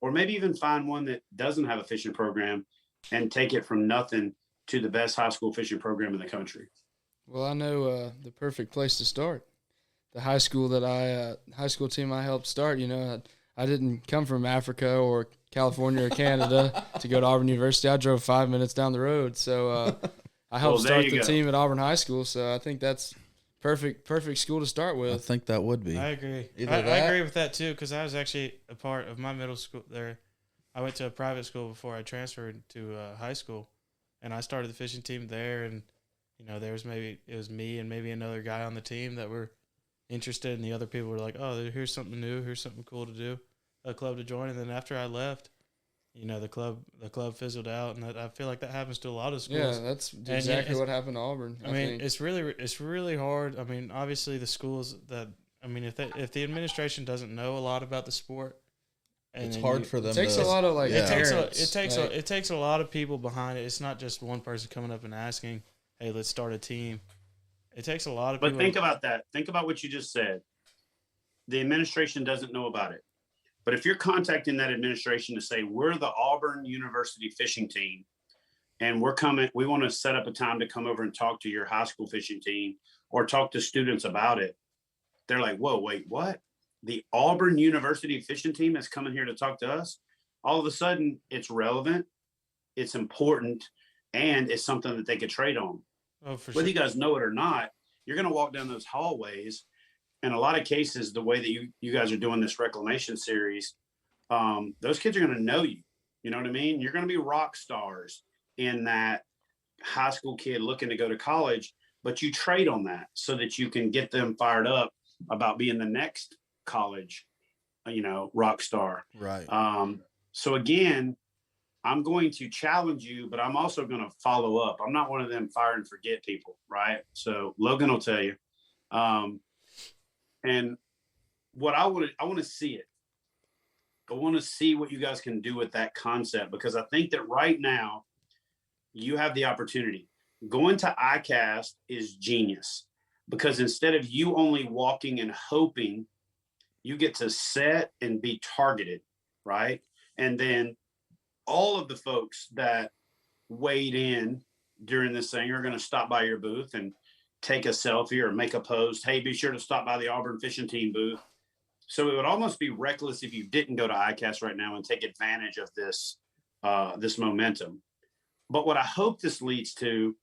or maybe even find one that doesn't have a fishing program and take it from nothing to the best high school fishing program in the country. Well, I know the perfect place to start. The high school high school team I helped start, I didn't come from Africa or California or Canada to go to Auburn University. I drove 5 minutes down the road. So I helped start the team at Auburn High School. So I think that's perfect school to start with. I think that would be. I agree. I agree with that too, because I was actually a part of my middle school there. I went to a private school before I transferred to high school, and I started the fishing team there. And there was it was me and maybe another guy on the team that were interested, and the other people were like, "Oh, here's something new, here's something cool to do, a club to join." And then after I left, the club fizzled out, and I feel like that happens to a lot of schools. Yeah, that's exactly what happened to Auburn. I mean, it's really hard. I mean, obviously the schools if the administration doesn't know a lot about the sport, and it's hard for them. It takes a lot of it takes a lot of people behind it. It's not just one person coming up and asking, "Hey, let's start a team." It takes a lot of people. But think about that. Think about what you just said. The administration doesn't know about it. But if you're contacting that administration to say, we're the Auburn University fishing team, and we want to set up a time to come over and talk to your high school fishing team or talk to students about it, they're like, whoa, wait, what? The Auburn University fishing team is coming here to talk to us? All of a sudden, it's relevant, it's important, and it's something that they could trade on. Oh, for Whether sure. you guys know it or not, you're going to walk down those hallways. In a lot of cases, the way that you guys are doing this reclamation series, those kids are going to know you. You know what I mean? You're going to be rock stars in that high school kid looking to go to college, but you trade on that so that you can get them fired up about being the next college, rock star. Right. So again, I'm going to challenge you, but I'm also going to follow up. I'm not one of them fire and forget people, right? So Logan will tell you. And what I want to see it. I want to see what you guys can do with that concept, because I think that right now you have the opportunity. Going to ICAST is genius, because instead of you only walking and hoping, you get to set and be targeted, right? And then all of the folks that weighed in during this thing are going to stop by your booth and take a selfie or make a post. Hey, be sure to stop by the Auburn fishing team booth. So it would almost be reckless if you didn't go to ICAST right now and take advantage of this momentum. But what I hope this leads to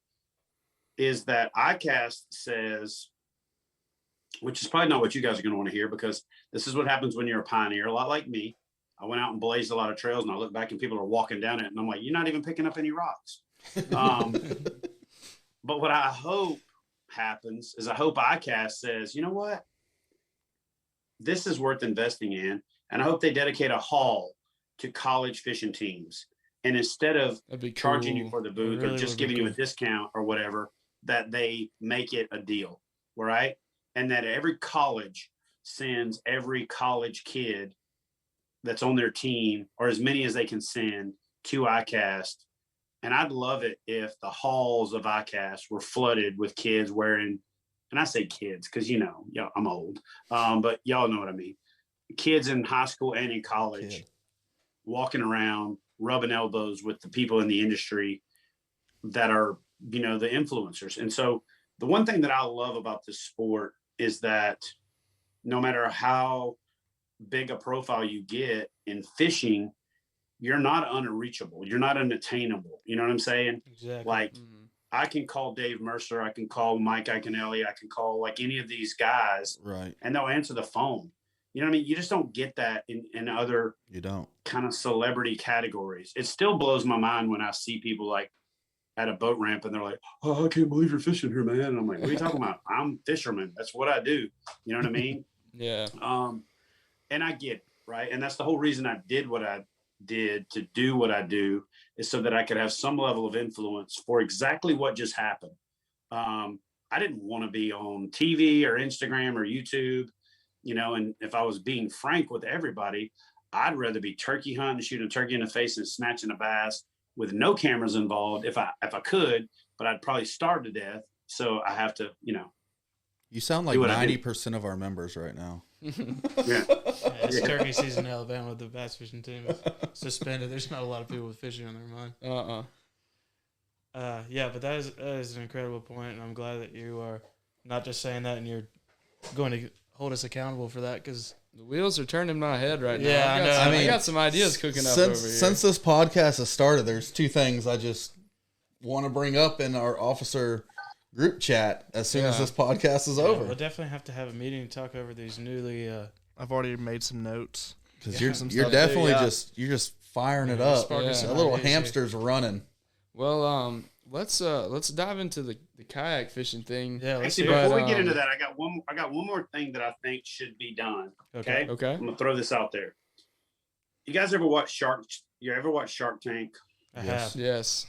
is that ICAST says, which is probably not what you guys are going to want to hear, because this is what happens when you're a pioneer, a lot like me. I went out and blazed a lot of trails, and I look back and people are walking down it, and I'm like, you're not even picking up any rocks. But what I hope happens is I hope ICAST says, you know what? This is worth investing in. And I hope they dedicate a hall to college fishing teams. And instead of charging you for the booth or just giving you a discount or whatever, that they make it a deal, right? And that every college sends every college kid that's on their team, or as many as they can send, to ICAST. And I'd love it if the halls of ICAST were flooded with kids wearing and I say kids because, y'all, I'm old, but y'all know what I mean. Kids in high school and in college walking around, rubbing elbows with the people in the industry that are, the influencers. And so the one thing that I love about this sport is that no matter how big a profile you get in fishing, you're not unreachable. You're not unattainable. You know what I'm saying? Exactly. Like, I can call Dave Mercer. I can call Mike Iaconelli. I can call like any of these guys. Right. And they'll answer the phone. You know what I mean? You just don't get that in other kind of celebrity categories. It still blows my mind when I see people like at a boat ramp and they're like, "Oh, I can't believe you're fishing here, man." And I'm like, "What are you talking about? I'm a fisherman. That's what I do." You know what I mean? Yeah. And I get it, right? And that's the whole reason I did what I did to do what I do, is so that I could have some level of influence for exactly what just happened. I didn't want to be on TV or Instagram or YouTube, and if I was being frank with everybody, I'd rather be turkey hunting, shooting a turkey in the face and snatching a bass with no cameras involved if I could, but I'd probably starve to death. So I have to, You sound like 90% of our members right now. Yeah. It's turkey season in Alabama with the bass fishing team is suspended. There's not a lot of people with fishing on their mind. Yeah, but that is an incredible point, and I'm glad that you are not just saying that and you're going to hold us accountable for that, because the wheels are turning in my head right now. Yeah, I got some ideas cooking up over here. Since this podcast has started, there's two things I just want to bring up in our officer group chat as soon as this podcast is over. We'll definitely have to have a meeting to talk over these newly. I've already made some notes because you're definitely just firing it up. Yeah. The little hamster's running. Well, let's dive into the kayak fishing thing. Yeah, actually, before we get into that, I got one more thing that I think should be done. Okay. Okay. I'm gonna throw this out there. You guys ever watch Shark Tank? I have. Yes.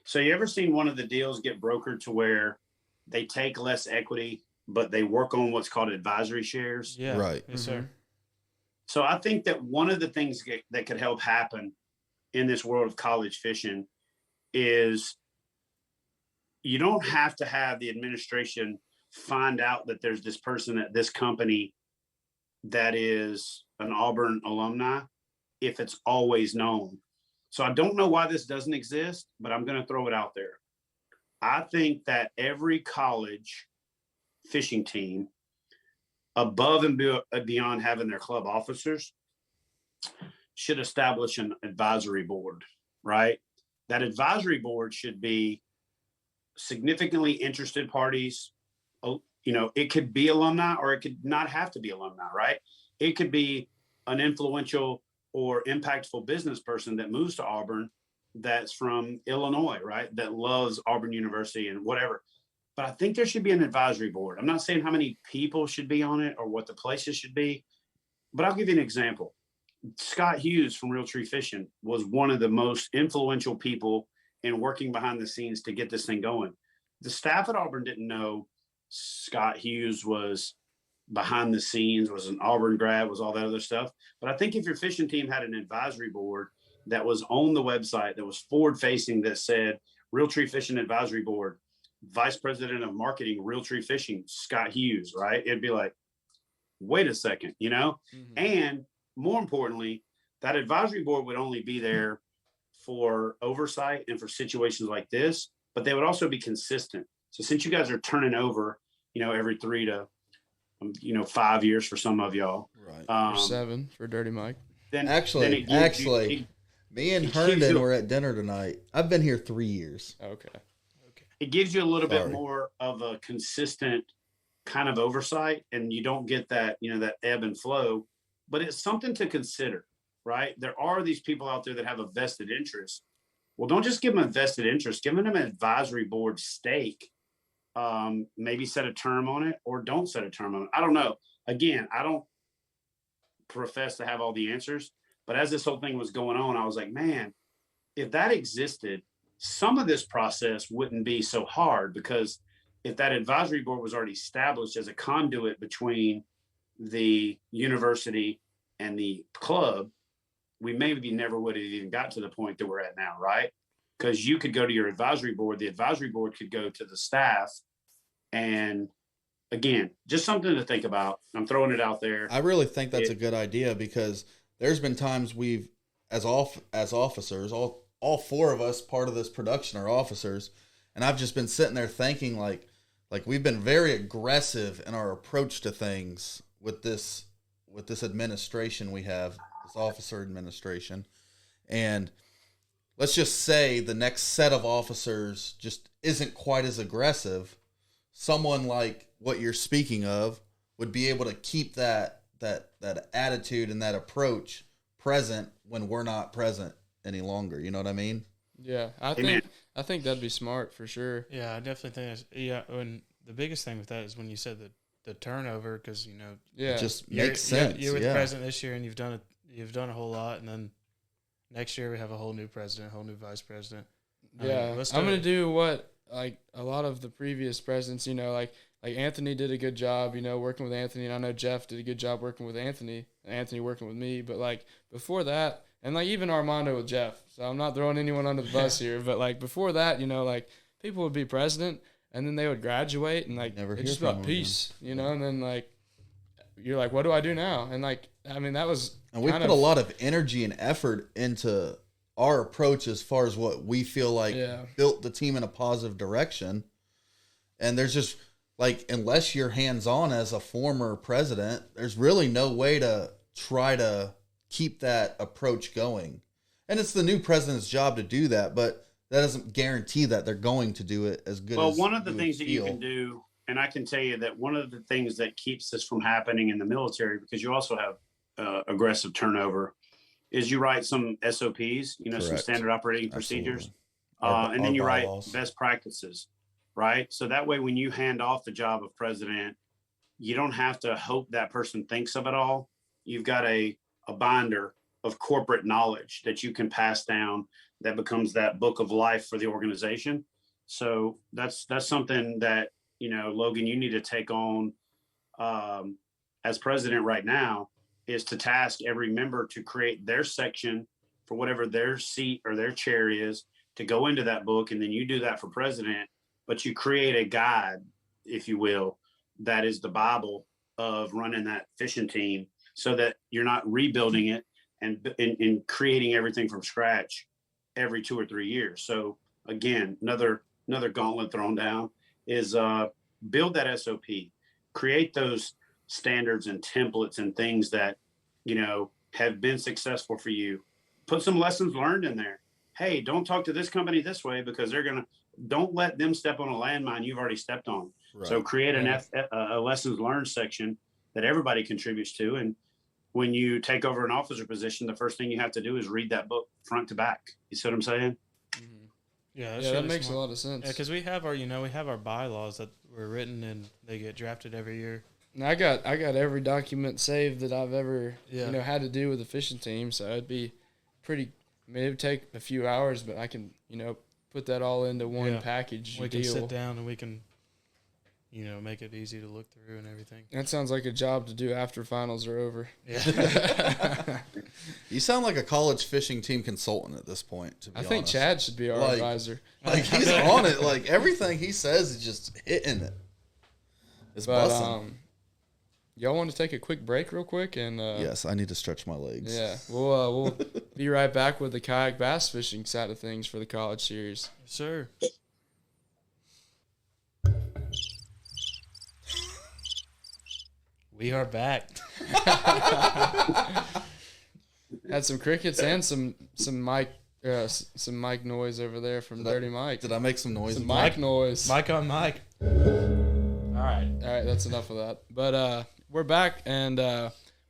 So you ever seen one of the deals get brokered to where they take less equity, but they work on what's called advisory shares? Yeah. Right. Yes, sir. So I think that one of the things that could help happen in this world of college fishing is you don't have to have the administration find out that there's this person at this company that is an Auburn alumni if it's always known. So I don't know why this doesn't exist, but I'm going to throw it out there. I think that every college fishing team, above and beyond having their club officers, should establish an advisory board, right? That advisory board should be significantly interested parties. It could be alumni or it could not have to be alumni, right? It could be an influential or impactful business person that moves to Auburn that's from Illinois, right? That loves Auburn University and whatever. But I think there should be an advisory board. I'm not saying how many people should be on it or what the places should be, but I'll give you an example. Scott Hughes from Real Tree Fishing was one of the most influential people in working behind the scenes to get this thing going. The staff at Auburn didn't know Scott Hughes was behind the scenes, was an Auburn grad, was all that other stuff. But I think if your fishing team had an advisory board that was on the website, that was forward facing, that said Real Tree Fishing Advisory Board, Vice President of Marketing, Real Tree Fishing, Scott Hughes, right? It'd be like, wait a second, And more importantly, that advisory board would only be there for oversight and for situations like this, but they would also be consistent. So since you guys are turning over, every 3 to 5 years for some of y'all, right? Or 7 for Dirty Mike. Then me and Herndon were at dinner tonight. I've been here 3 years. Okay. It gives you a little bit more of a consistent kind of oversight, and you don't get that, that ebb and flow, but it's something to consider, right? There are these people out there that have a vested interest. Well, don't just give them a vested interest, give them an advisory board stake. Maybe set a term on it or don't set a term on it. I don't know. Again, I don't profess to have all the answers, but as this whole thing was going on, I was like, man, if that existed, some of this process wouldn't be so hard, because if that advisory board was already established as a conduit between the university and the club, we maybe never would have even got to the point that we're at now, right? Because you could go to your advisory board, the advisory board could go to the staff and again, just something to think about. I'm throwing it out there. I really think that's a good idea, because there's been times we've, as officers, all four of us, part of this production, are officers, and I've just been sitting there thinking like we've been very aggressive in our approach to things with this administration we have, this officer administration, and let's just say the next set of officers just isn't quite as aggressive. Someone like what you're speaking of would be able to keep that attitude and that approach present when we're not present any longer. You know what I mean? Yeah, I think that'd be smart for sure. Yeah, I definitely think that's, yeah. And the biggest thing with that is when you said the turnover, because it just makes sense. You're with the president this year, and you've done a whole lot, and then next year we have a whole new president, whole new vice president. Yeah, I'm gonna do what like a lot of the previous presidents. Like Anthony did a good job, working with Anthony, and I know Jeff did a good job working with Anthony, and Anthony working with me. But like before that, and like even Armando with Jeff. So I'm not throwing anyone under the bus here, but like before that, like people would be president, and then they would graduate, and like it's just about peace, and then like you're like, what do I do now? And like that was, and we put a lot of energy and effort into our approach as far as what we feel like built the team in a positive direction. And there's just like, unless you're hands-on as a former president, there's really no way to try to keep that approach going. And it's the new president's job to do that, but that doesn't guarantee that they're going to do it as good as well, one of the things that you can do, and I can tell you that one of the things that keeps this from happening in the military, because you also have aggressive turnover, is you write some SOPs, some standard operating procedures, and then you write best practices, right? So that way, when you hand off the job of president, you don't have to hope that person thinks of it all. You've got a binder of corporate knowledge that you can pass down that becomes that book of life for the organization. So that's something that, Logan, you need to take on as president right now, is to task every member to create their section for whatever their seat or their chair is, to go into that book. And then you do that for president, but you create a guide, if you will, that is the Bible of running that fishing team, so that you're not rebuilding it and creating everything from scratch every 2 or 3 years. So again, another gauntlet thrown down is build that SOP, create those standards and templates and things that, have been successful for you. Put some lessons learned in there. Hey, don't talk to this company this way, because don't let them step on a landmine you've already stepped on. Right. So create a lessons learned section that everybody contributes to. And when you take over an officer position, the first thing you have to do is read that book front to back. You see what I'm saying? Mm-hmm. Yeah, that makes a lot of sense. Yeah, because we have our bylaws that were written and they get drafted every year. And I got every document saved that I've ever had to do with the fishing team. So it'd be pretty. It would take a few hours, but I can put that all into one package. We can sit down and we can make it easy to look through and everything. That sounds like a job to do after finals are over. Yeah. You sound like a college fishing team consultant at this point, to be honest. I think Chad should be our advisor. Like, he's on it. Like, everything he says is just hitting it. It's busting. Y'all want to take a quick break real quick? And yes, I need to stretch my legs. Yeah, we'll be right back with the kayak bass fishing side of things for the college series. Yes, sir. We are back. Had some crickets and some mic noise over there from Dirty Mike. Did I make some noise? Some mic noise. Mic on mic. All right, that's enough of that. But we're back, and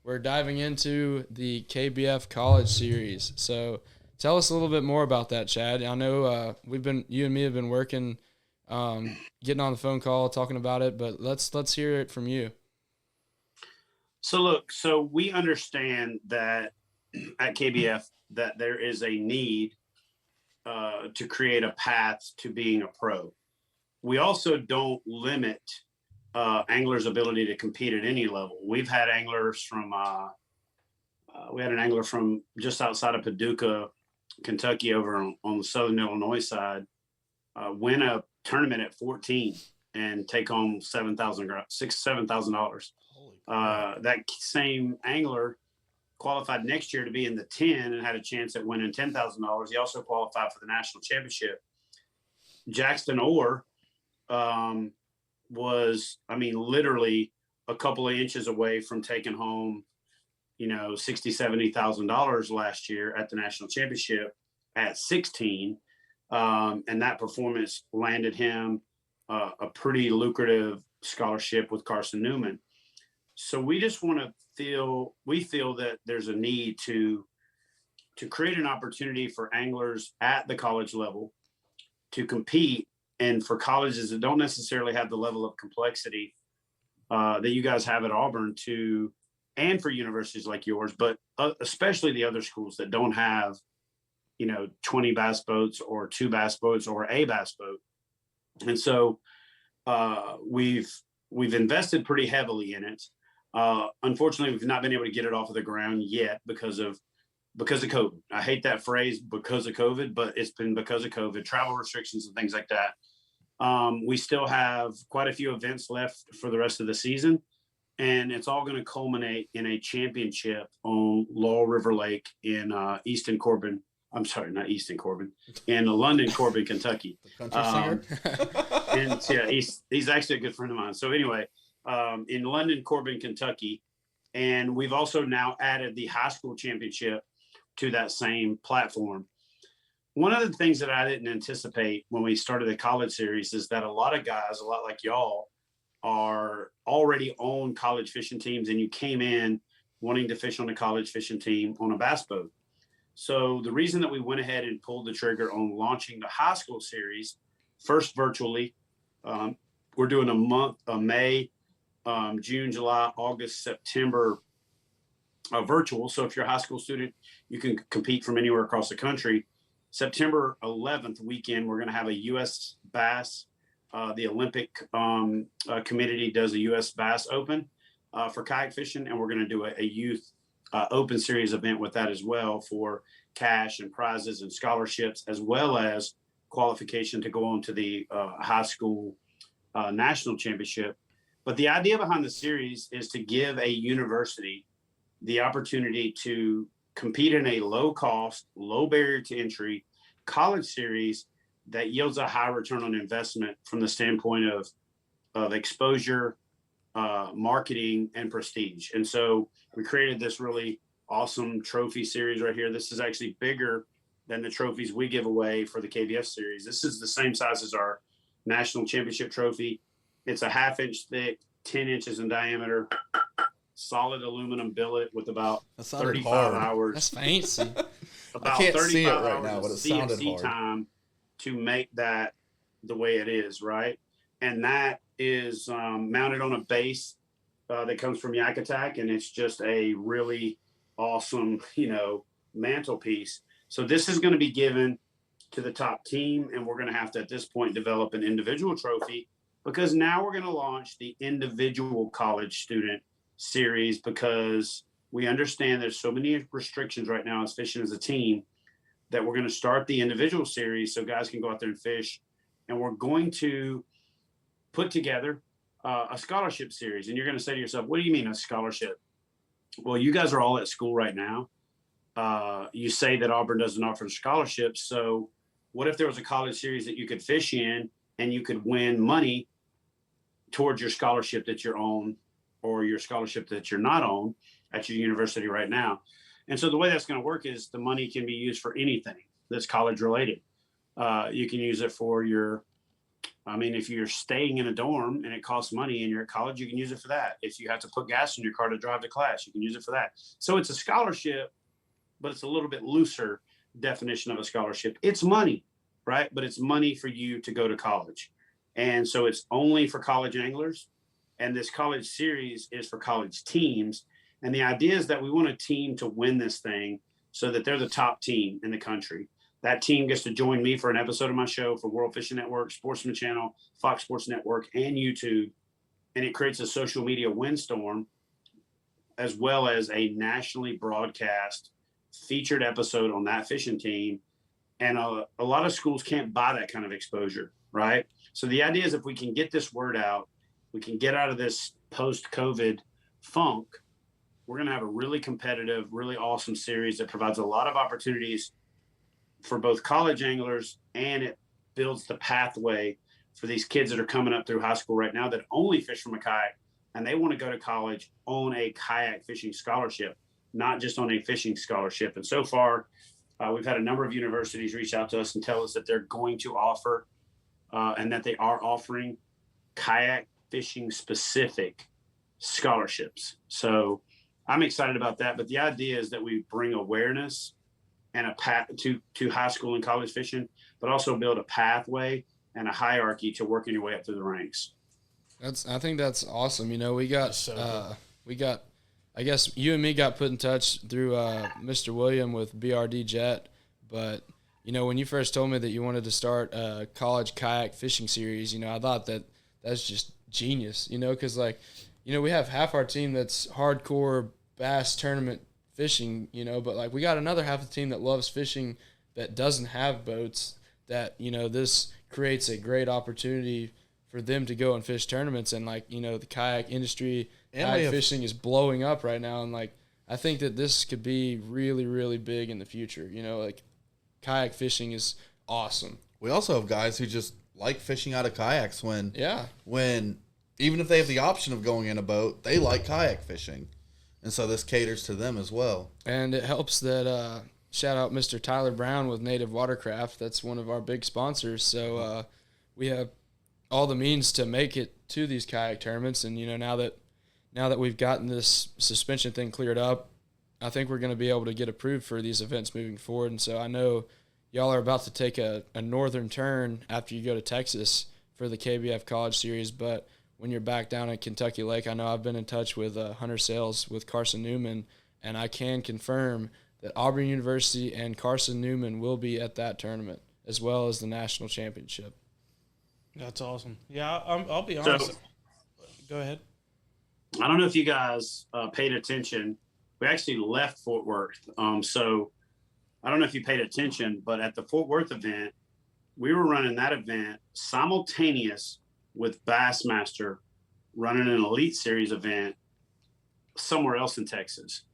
we're diving into the KBF College Series. So tell us a little bit more about that, Chad. I know you and me have been working, getting on the phone call, talking about it, but let's hear it from you. So we understand that at KBF that there is a need to create a path to being a pro. We also don't limit anglers' ability to compete at any level. We've had anglers from we had an angler from just outside of Paducah, Kentucky, over on the Southern Illinois side, win a tournament at 14. and take home $7,000. That same angler qualified next year to be in the 10 and had a chance at winning $10,000. He also qualified for the national championship. Jackson Orr was, literally a couple of inches away from taking home, $60,000, $70,000 last year at the national championship at 16. And that performance landed him a pretty lucrative scholarship with Carson Newman. So we just feel that there's a need to create an opportunity for anglers at the college level to compete, and for colleges that don't necessarily have the level of complexity that you guys have at Auburn and for universities like yours, but especially the other schools that don't have, 20 bass boats or 2 bass boats or a bass boat. And so we've invested pretty heavily in it. Unfortunately, we've not been able to get it off of the ground yet because of COVID. I hate that phrase, because of COVID, but it's been because of COVID, travel restrictions and things like that. We still have quite a few events left for the rest of the season, and it's all going to culminate in a championship on Laurel River Lake in Easton Corbin. I'm sorry, not Easton Corbin, in London Corbin, Kentucky. The country singer. And yeah, he's actually a good friend of mine. So anyway, in London Corbin, Kentucky, and we've also now added the high school championship to that same platform. One of the things that I didn't anticipate when we started the college series is that a lot of guys, a lot like y'all, are already on college fishing teams, and you came in wanting to fish on a college fishing team on a bass boat. So the reason that we went ahead and pulled the trigger on launching the high school series, first virtually, we're doing a month of May, June, July, August, September virtual. So if you're a high school student, you can compete from anywhere across the country. September 11th weekend, we're going to have a U.S. Bass. The Olympic committee does a U.S. Bass Open for kayak fishing, and we're going to do a youth open series event with that as well for cash and prizes and scholarships, as well as qualification to go on to the high school national championship. But the idea behind the series is to give a university the opportunity to compete in a low cost, low barrier to entry college series that yields a high return on investment from the standpoint of exposure, marketing, and prestige. And so we created this really awesome trophy series right here. This is actually bigger than the trophies we give away for the KBF series. This is the same size as our national championship trophy. It's a 1/2 inch thick, 10 inches in diameter, solid aluminum billet with about 35 hours. That's fancy. I can't see it right now, but it sounded CNC hard. time to make that the way it is, right? And that is mounted on a base that comes from Yak Attack, and it's just a really awesome, mantelpiece. So this is going to be given to the top team, and we're going to have to, at this point, develop an individual trophy, because now we're going to launch the individual college student series, because we understand there's so many restrictions right now as fishing as a team that we're going to start the individual series so guys can go out there and fish. And we're going to put together a scholarship series. And you're going to say to yourself, what do you mean a scholarship? Well, you guys are all at school right now. You say that Auburn doesn't offer scholarships. So what if there was a college series that you could fish in and you could win money towards your scholarship that you're on, or your scholarship that you're not on at your university right now? And so the way that's going to work is the money can be used for anything that's college related. You can use it for if you're staying in a dorm and it costs money and you're at college, you can use it for that. If you have to put gas in your car to drive to class, you can use it for that. So it's a scholarship, but it's a little bit looser definition of a scholarship. It's money, right? But it's money for you to go to college. And so it's only for college anglers. And this college series is for college teams. And the idea is that we want a team to win this thing so that they're the top team in the country. That team gets to join me for an episode of my show for World Fishing Network, Sportsman Channel, Fox Sports Network, and YouTube. And it creates a social media windstorm, as well as a nationally broadcast featured episode on that fishing team. And a lot of schools can't buy that kind of exposure. right? So the idea is if we can get this word out, we can get out of this post-COVID funk, we're going to have a really competitive, really awesome series that provides a lot of opportunities for both college anglers, and it builds the pathway for these kids that are coming up through high school right now that only fish from a kayak, and they want to go to college on a kayak fishing scholarship, not just on a fishing scholarship. And so far, we've had a number of universities reach out to us and tell us that they're going to offer and that they are offering kayak fishing specific scholarships. So I'm excited about that. But the idea is that we bring awareness and a path to high school and college fishing, but also build a pathway and a hierarchy to working your way up through the ranks. I think that's awesome. You know, we got, I guess you and me got put in touch through Mr. William with BRD Jet. But, you know, when you first told me that you wanted to start a college kayak fishing series, you know, I thought that that's just genius, you know, because, like, you know, we have half our team that's hardcore bass tournament fishing, you know, but, like, we got another half of the team that loves fishing that doesn't have boats, that, you know, this creates a great opportunity for them to go and fish tournaments. And, like, you know, the kayak industry, kayak fishing is blowing up right now. And, like, I think that this could be really, really big in the future. You know, like, kayak fishing is awesome. We also have guys who just like fishing out of kayaks when even if they have the option of going in a boat, they like kayak fishing. And so this caters to them as well. And it helps that shout out Mr. Tyler Brown with Native Watercraft. That's one of our big sponsors. So we have all the means to make it to these kayak tournaments. And, you know, now that we've gotten this suspension thing cleared up, I think we're going to be able to get approved for these events moving forward. And so I know y'all are about to take a northern turn after you go to Texas for the KBF College Series. But when you're back down at Kentucky Lake, I know I've been in touch with Hunter Sales with Carson Newman, and I can confirm that Auburn University and Carson Newman will be at that tournament, as well as the national championship. That's awesome. Yeah, I'll be honest. So, go ahead. I don't know if you guys paid attention. We actually left Fort Worth. So I don't know if you paid attention, but at the Fort Worth event, we were running that event simultaneous with Bassmaster running an Elite Series event somewhere else in Texas.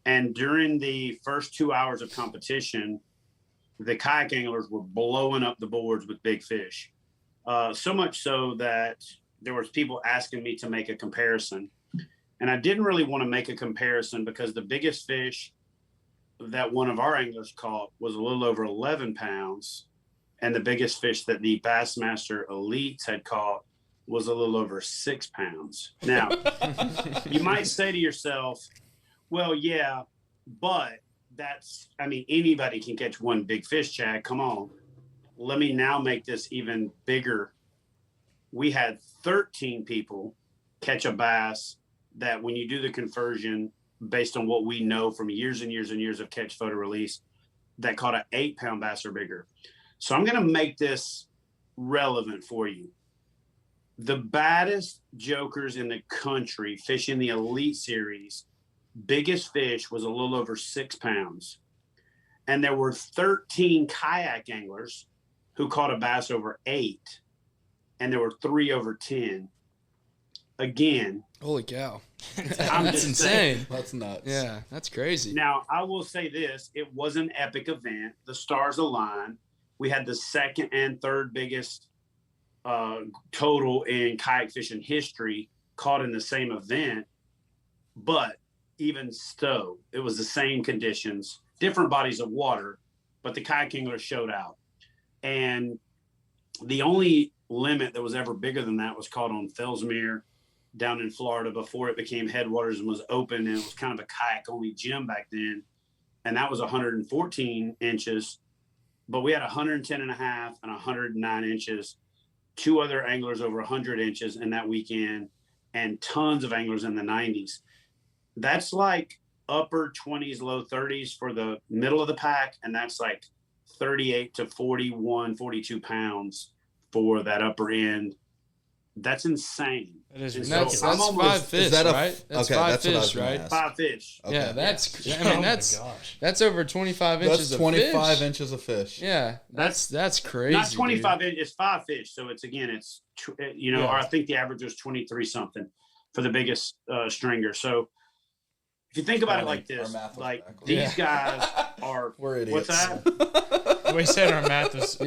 And during the first 2 hours of competition, the kayak anglers were blowing up the boards with big fish. So much so that there was people asking me to make a comparison. And I didn't really want to make a comparison because the biggest fish that one of our anglers caught was a little over 11 pounds. And the biggest fish that the Bassmaster Elites had caught was a little over 6 pounds. Now, you might say to yourself, well, yeah, but anybody can catch one big fish, Chad. Come on. Let me now make this even bigger. We had 13 people catch a bass that, when you do the conversion based on what we know from years and years and years of catch photo release, that caught an 8-pound bass or bigger. So I'm going to make this relevant for you. The baddest jokers in the country fishing the Elite Series, biggest fish was a little over 6 pounds. And there were 13 kayak anglers who caught a bass over 8, and there were 3 over 10. Again, holy cow. That's insane. Saying, that's nuts. Yeah, that's crazy. Now, I will say this. It was an epic event. The stars aligned. We had the second and third biggest total in kayak fishing history caught in the same event. But even so, it was the same conditions, different bodies of water, but the kayak anglers showed out. And the only limit that was ever bigger than that was caught on Fellsmere down in Florida before it became Headwaters and was open, and it was kind of a kayak only gym back then. And that was 114 inches, but we had 110 and a half and 109 inches, 2 other anglers over 100 inches in that weekend, and tons of anglers in the 90s. That's like upper 20s, low 30s for the middle of the pack. And that's like 38 to 41, 42 pounds for that upper end. That's insane. It is And ridiculous. so I'm That's almost- five fish, that a- right? That's okay, five that's what I was fish, gonna right? ask. 5 fish. Okay. Yeah, that's. I Oh mean, my that's gosh. that's over 25 inches That's 25 of fish. inches of fish. Yeah, that's crazy. Not 25 dude. inch. It's 5 fish. So it's Yeah. or I think the average was 23 something for the biggest stringer. So if you think about it like Our this, math was like backwards. these guys are. We're idiots. What's that? We said our math is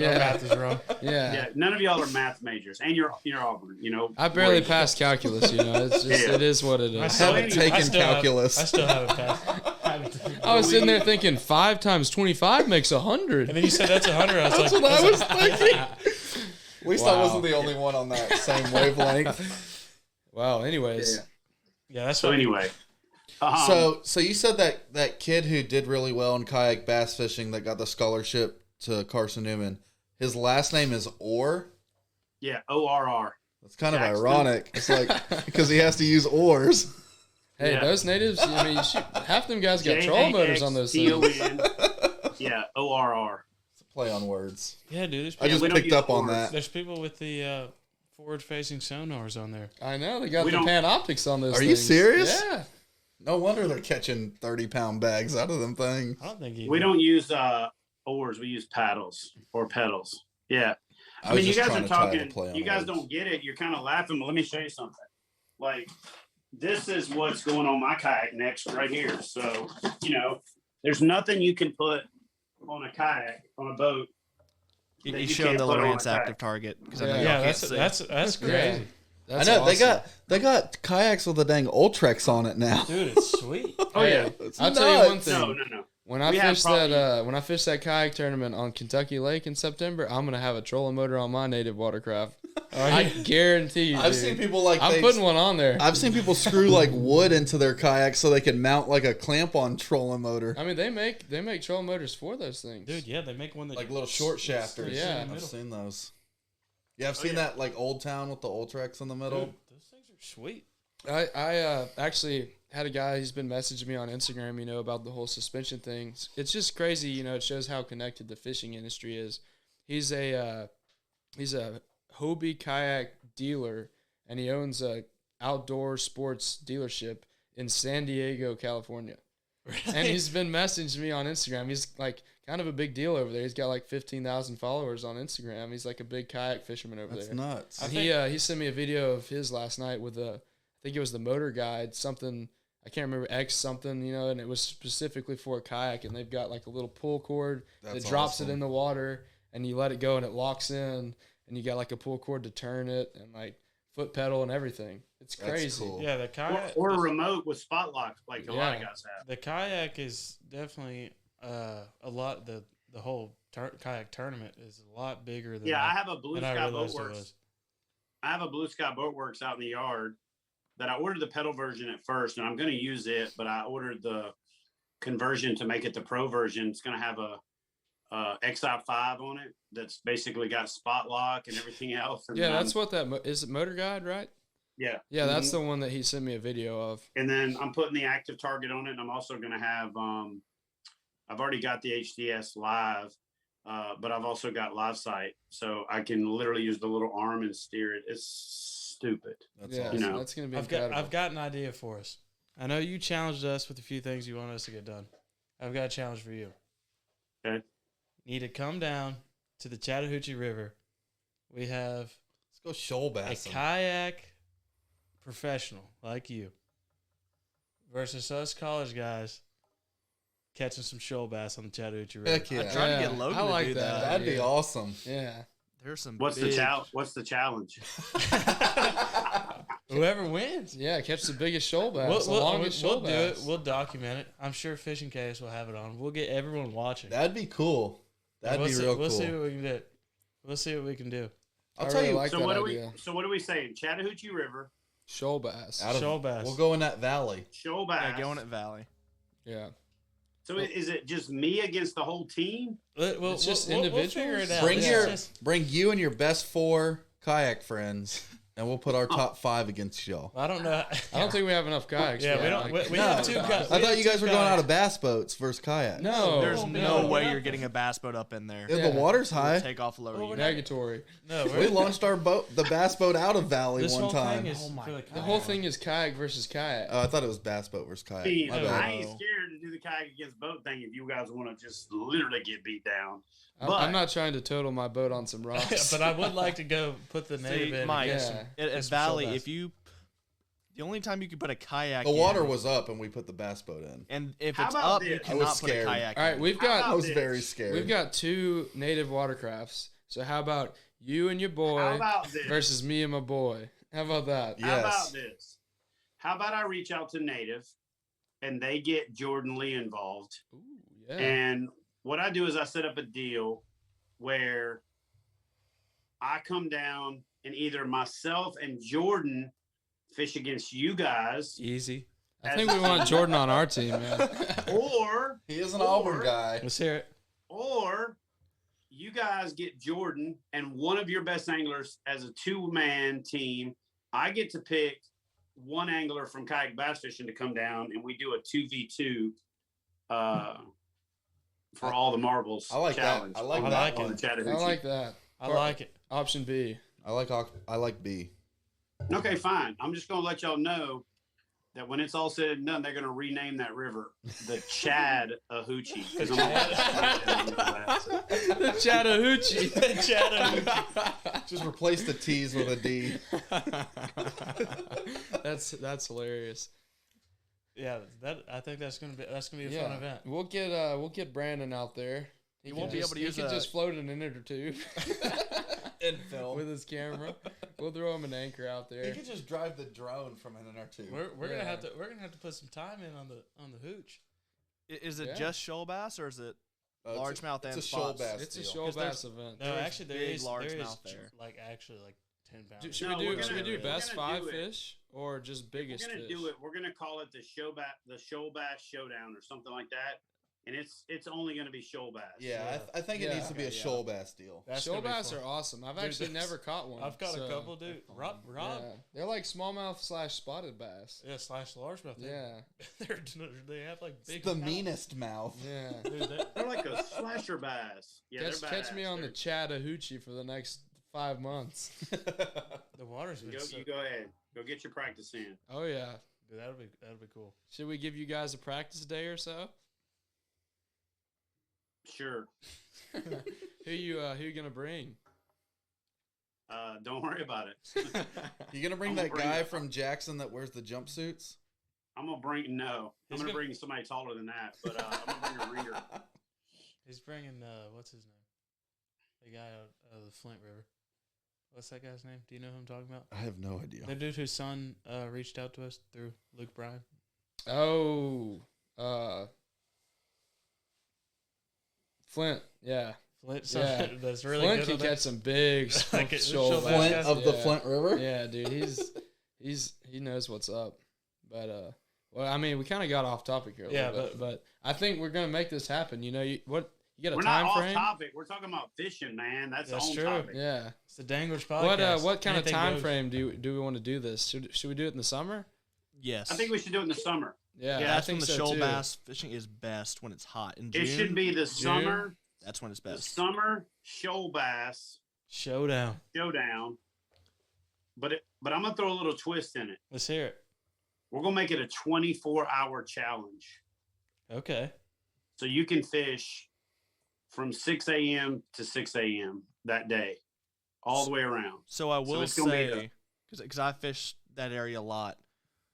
wrong. Yeah. Yeah, none of y'all are math majors, and you're Auburn. I barely Wait. passed calculus. It's just Yeah. it is what it I is. still haven't taken calculus. I still haven't passed. I was sitting there thinking 5 times 25 makes 100. And then you said that's 100. I was That's like, what I was thinking. At least I Wow. wasn't the only one on that same wavelength. Wow. Anyways, yeah, that's So what. anyway, So you said that kid who did really well in kayak bass fishing that got the scholarship to Carson Newman, his last name is Orr. yeah, ORR. That's kind of Jackson. ironic. It's like because he has to use oars. hey, Yeah. those natives. I mean, half them guys got trolling motors on those things. JAXTON. Yeah, ORR. It's a play on words. Yeah, dude. There's I just we don't picked use up on oars. that. There's people with the forward-facing sonars on there. I know they got We the don't- Panoptics on those. Are things. you serious? Yeah. No wonder they're catching 30-pound bags out of them things. I don't think We don't use oars. We use paddles or pedals. Yeah. I was mean, you just guys trying are to tie the talking. play on You guys words. don't get it. You're kind of laughing, but let me show you something. Like, this is what's going on my kayak next right here. So, there's nothing you can put on a kayak, on a boat. that He's you showing can't the put on a Lowrance kayak. active target because I know Yeah. y'all Yeah, can't see. that's crazy, Yeah. I That's know awesome. they got kayaks with the dang Ultrex on it now. dude. It's sweet. Oh, yeah. It's I'll tell you one nuts. thing. No. When I We have fish probably- that kayak tournament on Kentucky Lake in September, I'm gonna have a trolling motor on my native watercraft. I guarantee you. I've dude. seen people like I'm putting one on there. I've seen people screw like wood into their kayaks so they can mount like a clamp-on trolling motor, I mean, they make trolling motors for those things. Dude, yeah, they make one that like little short shafters. Yeah. I've seen those. Yeah, I've seen that like Old Town with the Ultrex in the middle. Dude, those things are sweet. I actually had a guy. He's been messaging me on Instagram, about the whole suspension thing. It's just crazy, It shows how connected the fishing industry is. He's a Hobie kayak dealer, and he owns a outdoor sports dealership in San Diego, California. And he's been messaging me on Instagram. He's like kind of a big deal over there. He's got like 15,000 followers on Instagram. He's like a big kayak fisherman over That's there. nuts. And he sent me a video of his last night with I think it was the motor guide, something, I can't remember, X something, and it was specifically for a kayak, and they've got like a little pull cord That's that drops awesome. it in the water, and you let it go and it locks in, and you got like a pull cord to turn it, and like foot pedal and everything. It's That's crazy. cool. Yeah, the kayak Or a remote with spot lock, like a lot of Yeah. guys have. the kayak is definitely a lot. The whole kayak tournament is a lot bigger than Yeah, I I, have a Blue than I Sky realized it Boatworks. was. I have a Blue Sky Boatworks out in the yard that I ordered the pedal version at first, and I'm going to use it, but I ordered the conversion to make it the pro version. It's going to have a XI5 on it that's basically got spot lock and everything else. And Yeah, then that's what is it motor guide, right? yeah. Yeah, that's Mhm. the one that he sent me a video of. And then I'm putting the active target on it, and I'm also going to have I've already got the HDS live, but I've also got live sight, so I can literally use the little arm and steer it. It's stupid. That's Yeah, awesome. You know. that's gonna be I've incredible. got an idea for us. I know you challenged us with a few things you want us to get done. I've got a challenge for you. Okay. You need to come down to the Chattahoochee River. We have Let's go shoal a bassing. kayak professional like you versus us college guys catching some shoal bass on the Chattahoochee River. Heck yeah. I tried to get Yeah, Logan I to like do that. that. That'd be Yeah. awesome. Yeah. There's some. What's the big- challenge? What's the challenge? Whoever wins. Yeah, catch the biggest shoal bass, We'll, the we'll, longest we'll shoal do it. bass. We'll document it. I'm sure Fishing Case will have it on. We'll get everyone watching. That'd be cool. That'd we'll be see, real We'll cool. see what we can do. We'll see what we can do. I'll I tell really you. like So that what idea. are we saying? Chattahoochee River, Shoal bass. out of- Shoal bass. We'll go in that valley. shoal bass. Yeah, going at Valley. Yeah. So is it just me against the whole team? We'll, It's just we'll figure individuals. it out. Bring It's your just- bring you and your best 4 kayak friends. And we'll put our top 5 against y'all. I don't know. I don't think we have enough kayaks. Yeah, for we that. don't. We have 2 guys. I thought you guys were going out of bass boats versus kayaks. No, There's no. no way you're getting a bass boat up in there. Yeah, Yeah. the water's high. Take off lower. Well, unit. negatory. No, We launched our boat, the bass boat, out of Valley this one whole time. thing is Oh my for the, The whole thing is kayak versus kayak. Oh, I thought it was bass boat versus kayak. Steve, My no, bad. I ain't scared to do the kayak against boat thing if you guys want to just literally get beat down. I'm but- not trying to total my boat on some rocks. but I would like to go put the native in. Mike, against Yeah. some- At against some Valley, shoal bass. if you, the only time you can put a kayak, The water in, was up, and we put the bass boat in. and if How it's about up, you this? I was cannot put a scared. kayak. All right, in. we've How got about I was this? very scared. we've got 2 native watercrafts. So how about you and your How boy about this? versus me and my boy? How about that? Yeah. How Yes. about this? How about I reach out to Native, and they get Jordan Lee involved, Ooh, yeah. and what I do is I set up a deal where I come down and either myself and Jordan fish against you guys, Easy. I think we want Jordan on our team, man. or He is an Or- Auburn guy. Let's hear it. or you guys get Jordan and one of your best anglers as a 2-man team. I get to pick one angler from kayak bass fishing to come down, and we do a 2v2 for all the marbles. I like that. challenge I like on that the- on one. the Chattahoochee. I like that. I like it. Option B. I like B. Okay, fine. I'm just gonna let y'all know that when it's all said and done, they're gonna rename that river the Chad Hoochie. The Chattahoochee. Just replace the T's with a D. That's hilarious. Yeah, I think that's gonna be a fun event. We'll get Brandon out there. He won't be able to he use can a- just float an inner or two And film. with his camera. We'll throw him an anchor out He there. could just drive the drone from in or two. We're Yeah. gonna have to put some time in on the hooch. Is it Yeah. just shoal bass, or is it largemouth It's and a shoal spots? bass. It's a deal. shoal 'Cause there's- bass event. No, There's actually there big is largemouth there. like actually like 10 pounds. Should No, we we're do gonna- best we're gonna 5 do it. fish or just biggest We're gonna fish? do it. We're gonna call it the shoal bass showdown or something like that. And it's only gonna be shoal bass. Yeah, I think it Yeah. needs to be a Okay, yeah. shoal bass deal. That's Shoal gonna be bass fun. are awesome. I've Dude, actually that's- never caught one. I've got a so- couple, dude. Rob. Yeah. They're like smallmouth / spotted bass. Yeah, slash largemouth. Yeah. They have like big. It's the mouths. meanest mouth. Yeah. Dude, They're like a slasher bass. Yeah, Catch me on the Chattahoochee for the next 5 months. the water's been. You go ahead. Go get your practice in. Oh yeah. Dude, that'll be cool. Should we give you guys a practice day or so? Sure. Who you gonna bring? Don't worry about it. You gonna bring I'm that gonna guy bring- from Jackson that wears the jumpsuits? I'm gonna bring I'm He's gonna gonna- bring somebody taller than that, but I'm gonna bring a ringer. He's bringing what's his name? The guy out of the Flint River. What's that guy's name? Do you know who I'm talking about? I have no idea. The dude whose son reached out to us through Luke Bryan. Oh, Flint. Yeah. Flint, Yeah. that's really Flint good. can on that. catch some big Like a shoal shoal bass. bass. Flint of the Yeah. Flint River? Yeah, dude, he knows what's up. But well, I mean, we kind of got off topic here a Yeah, little bit, but I think we're gonna make this happen. You know, you get a We're time not frame? off topic. We're talking about fishing, man. That's That's on true. topic. Yeah. It's the Danglers Podcast. What kind of Anything time goes. frame do we want to do this? Should we do it in the summer? Yes. I think we should do it in the summer. Yeah, Yeah, I that's when think the so shoal too. bass fishing is best when it's hot. In June, It should be the summer that's when it's the best. summer shoal bass Showdown. showdown. But I'm gonna throw a little twist in it. Let's hear it. We're gonna make it a 24-hour challenge. Okay. So you can fish from 6 a.m. to 6 a.m. that day, all the way around. So I will it's gonna be say, because I fish that area a lot,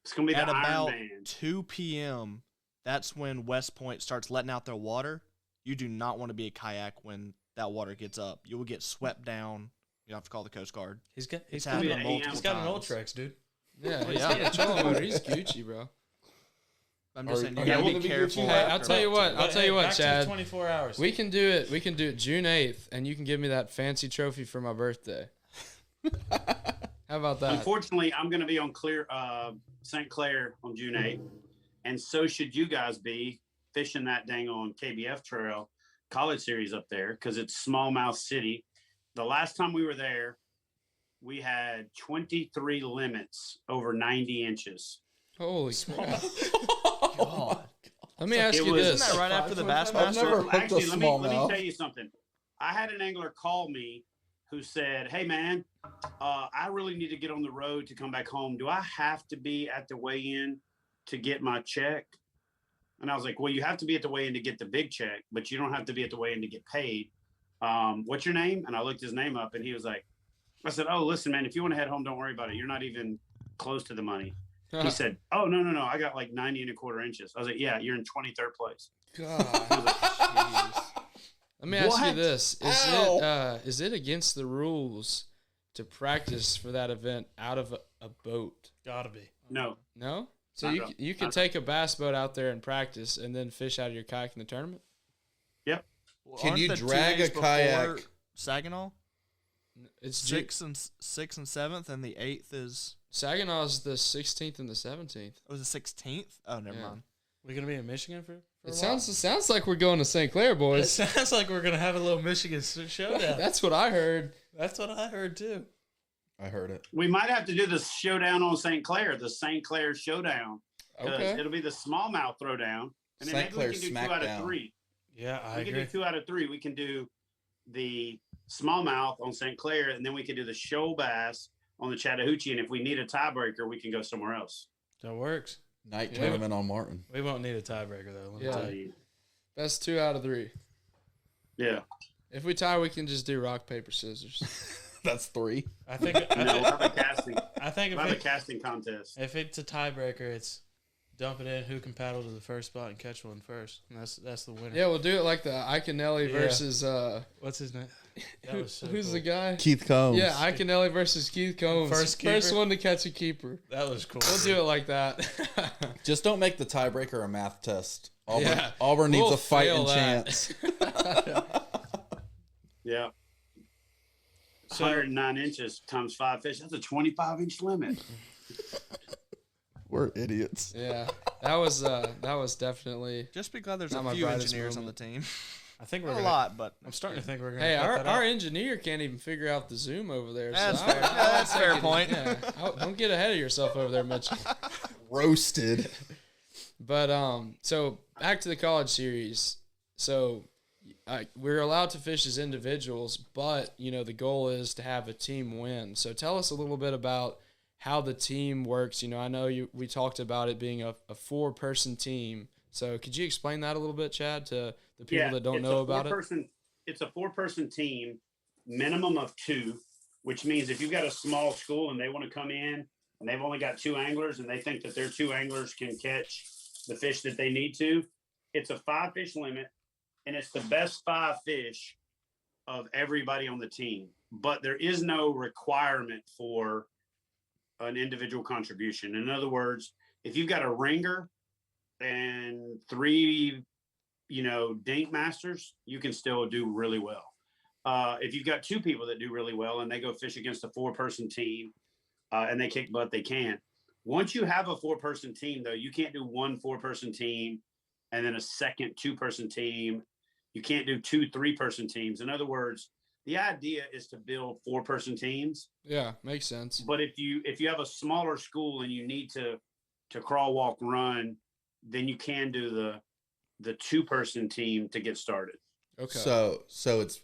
It's gonna be at the about Iron Man. 2 p.m., that's when West Point starts letting out their water. You do not want to be a kayak when that water gets up. You will get swept down. You have to call the Coast Guard. He's got It's got, happened an multiple he's got an times. Ultrex, dude. Yeah, he's Yeah. got a trolling motor. He's Gucci, bro. I'm just Are- saying, you are gotta you be gonna be careful. Gucci? Hey, after I'll tell you about what. 2. I'll tell you what, back to Chad. 24 hours. We can do it. We can do it June 8th, and you can give me that fancy trophy for my birthday. How about that? Unfortunately, I'm gonna be on St. Clair on June 8th, and so should you guys be fishing that dang on KBF Trail College Series up there because it's smallmouth city. The last time we were there, we had 23 limits over 90 inches. Holy crap. God. Let me ask you was- this. Isn't that right after the I've Bassmaster? never hooked a Actually, let me smallmouth. tell you something. I had an angler call me who said, "Hey, man, I really need to get on the road to come back home. Do I have to be at the weigh-in to get my check?" And I was like, "Well, you have to be at the weigh-in to get the big check, but you don't have to be at the weigh-in to get paid. What's your name?" And I looked his name up, and he was like, I said, "Oh, listen, man, if you want to head home, don't worry about it. You're not even close to the money." He said, "Oh, no. I got like 90 1/4 inches." I was like, "Yeah, you're in 23rd place." God. Let me ask you What? this: Ow. is it against the rules to practice for that event out of a boat? Gotta be. No. No. So Not you at all. you can Not- take a bass boat out there and practice, and then fish out of your kayak in the tournament. Yep. Can Aren't you the 2 drag days a kayak? before Saginaw? It's 6th and 7th, and the 8th is Saginaw's the 16th and the 17th. was the 16th. Oh, never Yeah. mind. We gonna be in Michigan for a It while? sounds like we're going to St. Clair, It boys. sounds like we're gonna have a little Michigan showdown. That's what I heard. That's what I heard too. I heard it. We might have to do the showdown on St. Clair, the St. Clair showdown. 'Cause Okay. it'll be the smallmouth throwdown. And then St. maybe Clair we can do 2 out of Smackdown. 3. Yeah, I We can agree. do 2 out of 3. We can do the smallmouth on St. Clair, and then we can do the shoal bass on the Chattahoochee. And if we need a tiebreaker, we can go somewhere else. That works. Night Yeah. tournament on Martin. We won't need a tiebreaker though. Let me Yeah. tell you. Best 2 out of 3. Yeah. If we tie, we can just do rock, paper, scissors. That's 3. I think. No, we'll have a casting. I think We'll have a casting contest. if it's a tiebreaker, it's dump it in. Who can paddle to the first spot and catch one first? And that's the winner. Yeah, we'll do it like the Iconelli Yeah. versus What's his name? That was so who's cool. the guy? Keith Combs. Yeah, Iconelli versus Keith Combs. First First keeper? one to catch a keeper. That was cool. We'll do it like that. Just don't make the tiebreaker a math test. Auburn, Yeah. Auburn needs We'll a fighting fail that. chance. Yeah. So- 109 inches times 5 fish. That's a 25-inch limit. We're idiots. Yeah, that was definitely. Just be glad there's Not a my few brightest engineers moment. on the team. I think we're Not a gonna, lot, but I'm starting to think we're gonna. Hey, cut our, that our out. engineer can't even figure out the zoom over there. That's so fair. I That's a fair think point. Yeah, don't get ahead of yourself over there, Mitch. Roasted. But so back to the college series. So we're allowed to fish as individuals, but the goal is to have a team win. So tell us a little bit about how the team works. I know we talked about it being a 4-person team. So could you explain that a little bit, Chad, to the people that don't it's know a about it? four-person- It's a 4-person team, minimum of 2, which means if you've got a small school and they want to come in and they've only got 2 anglers and they think that their 2 anglers can catch the fish that they need to, it's a 5-fish limit, and it's the best 5 fish of everybody on the team. But there is no requirement for an individual contribution. In other words, if you've got a ringer and 3 dink masters, you can still do really well. If you've got 2 people that do really well and they go fish against a 4-person team and they kick butt, they can. Once you have a 4-person team, though, you can't do 1 4-person team and then a second 2-person team. You can't do 2 3-person teams. In other words, the idea is to build 4-person teams. Yeah, makes sense. But if you have a smaller school and you need to crawl, walk, run, then you can do the 2-person team to get started. Okay. So it's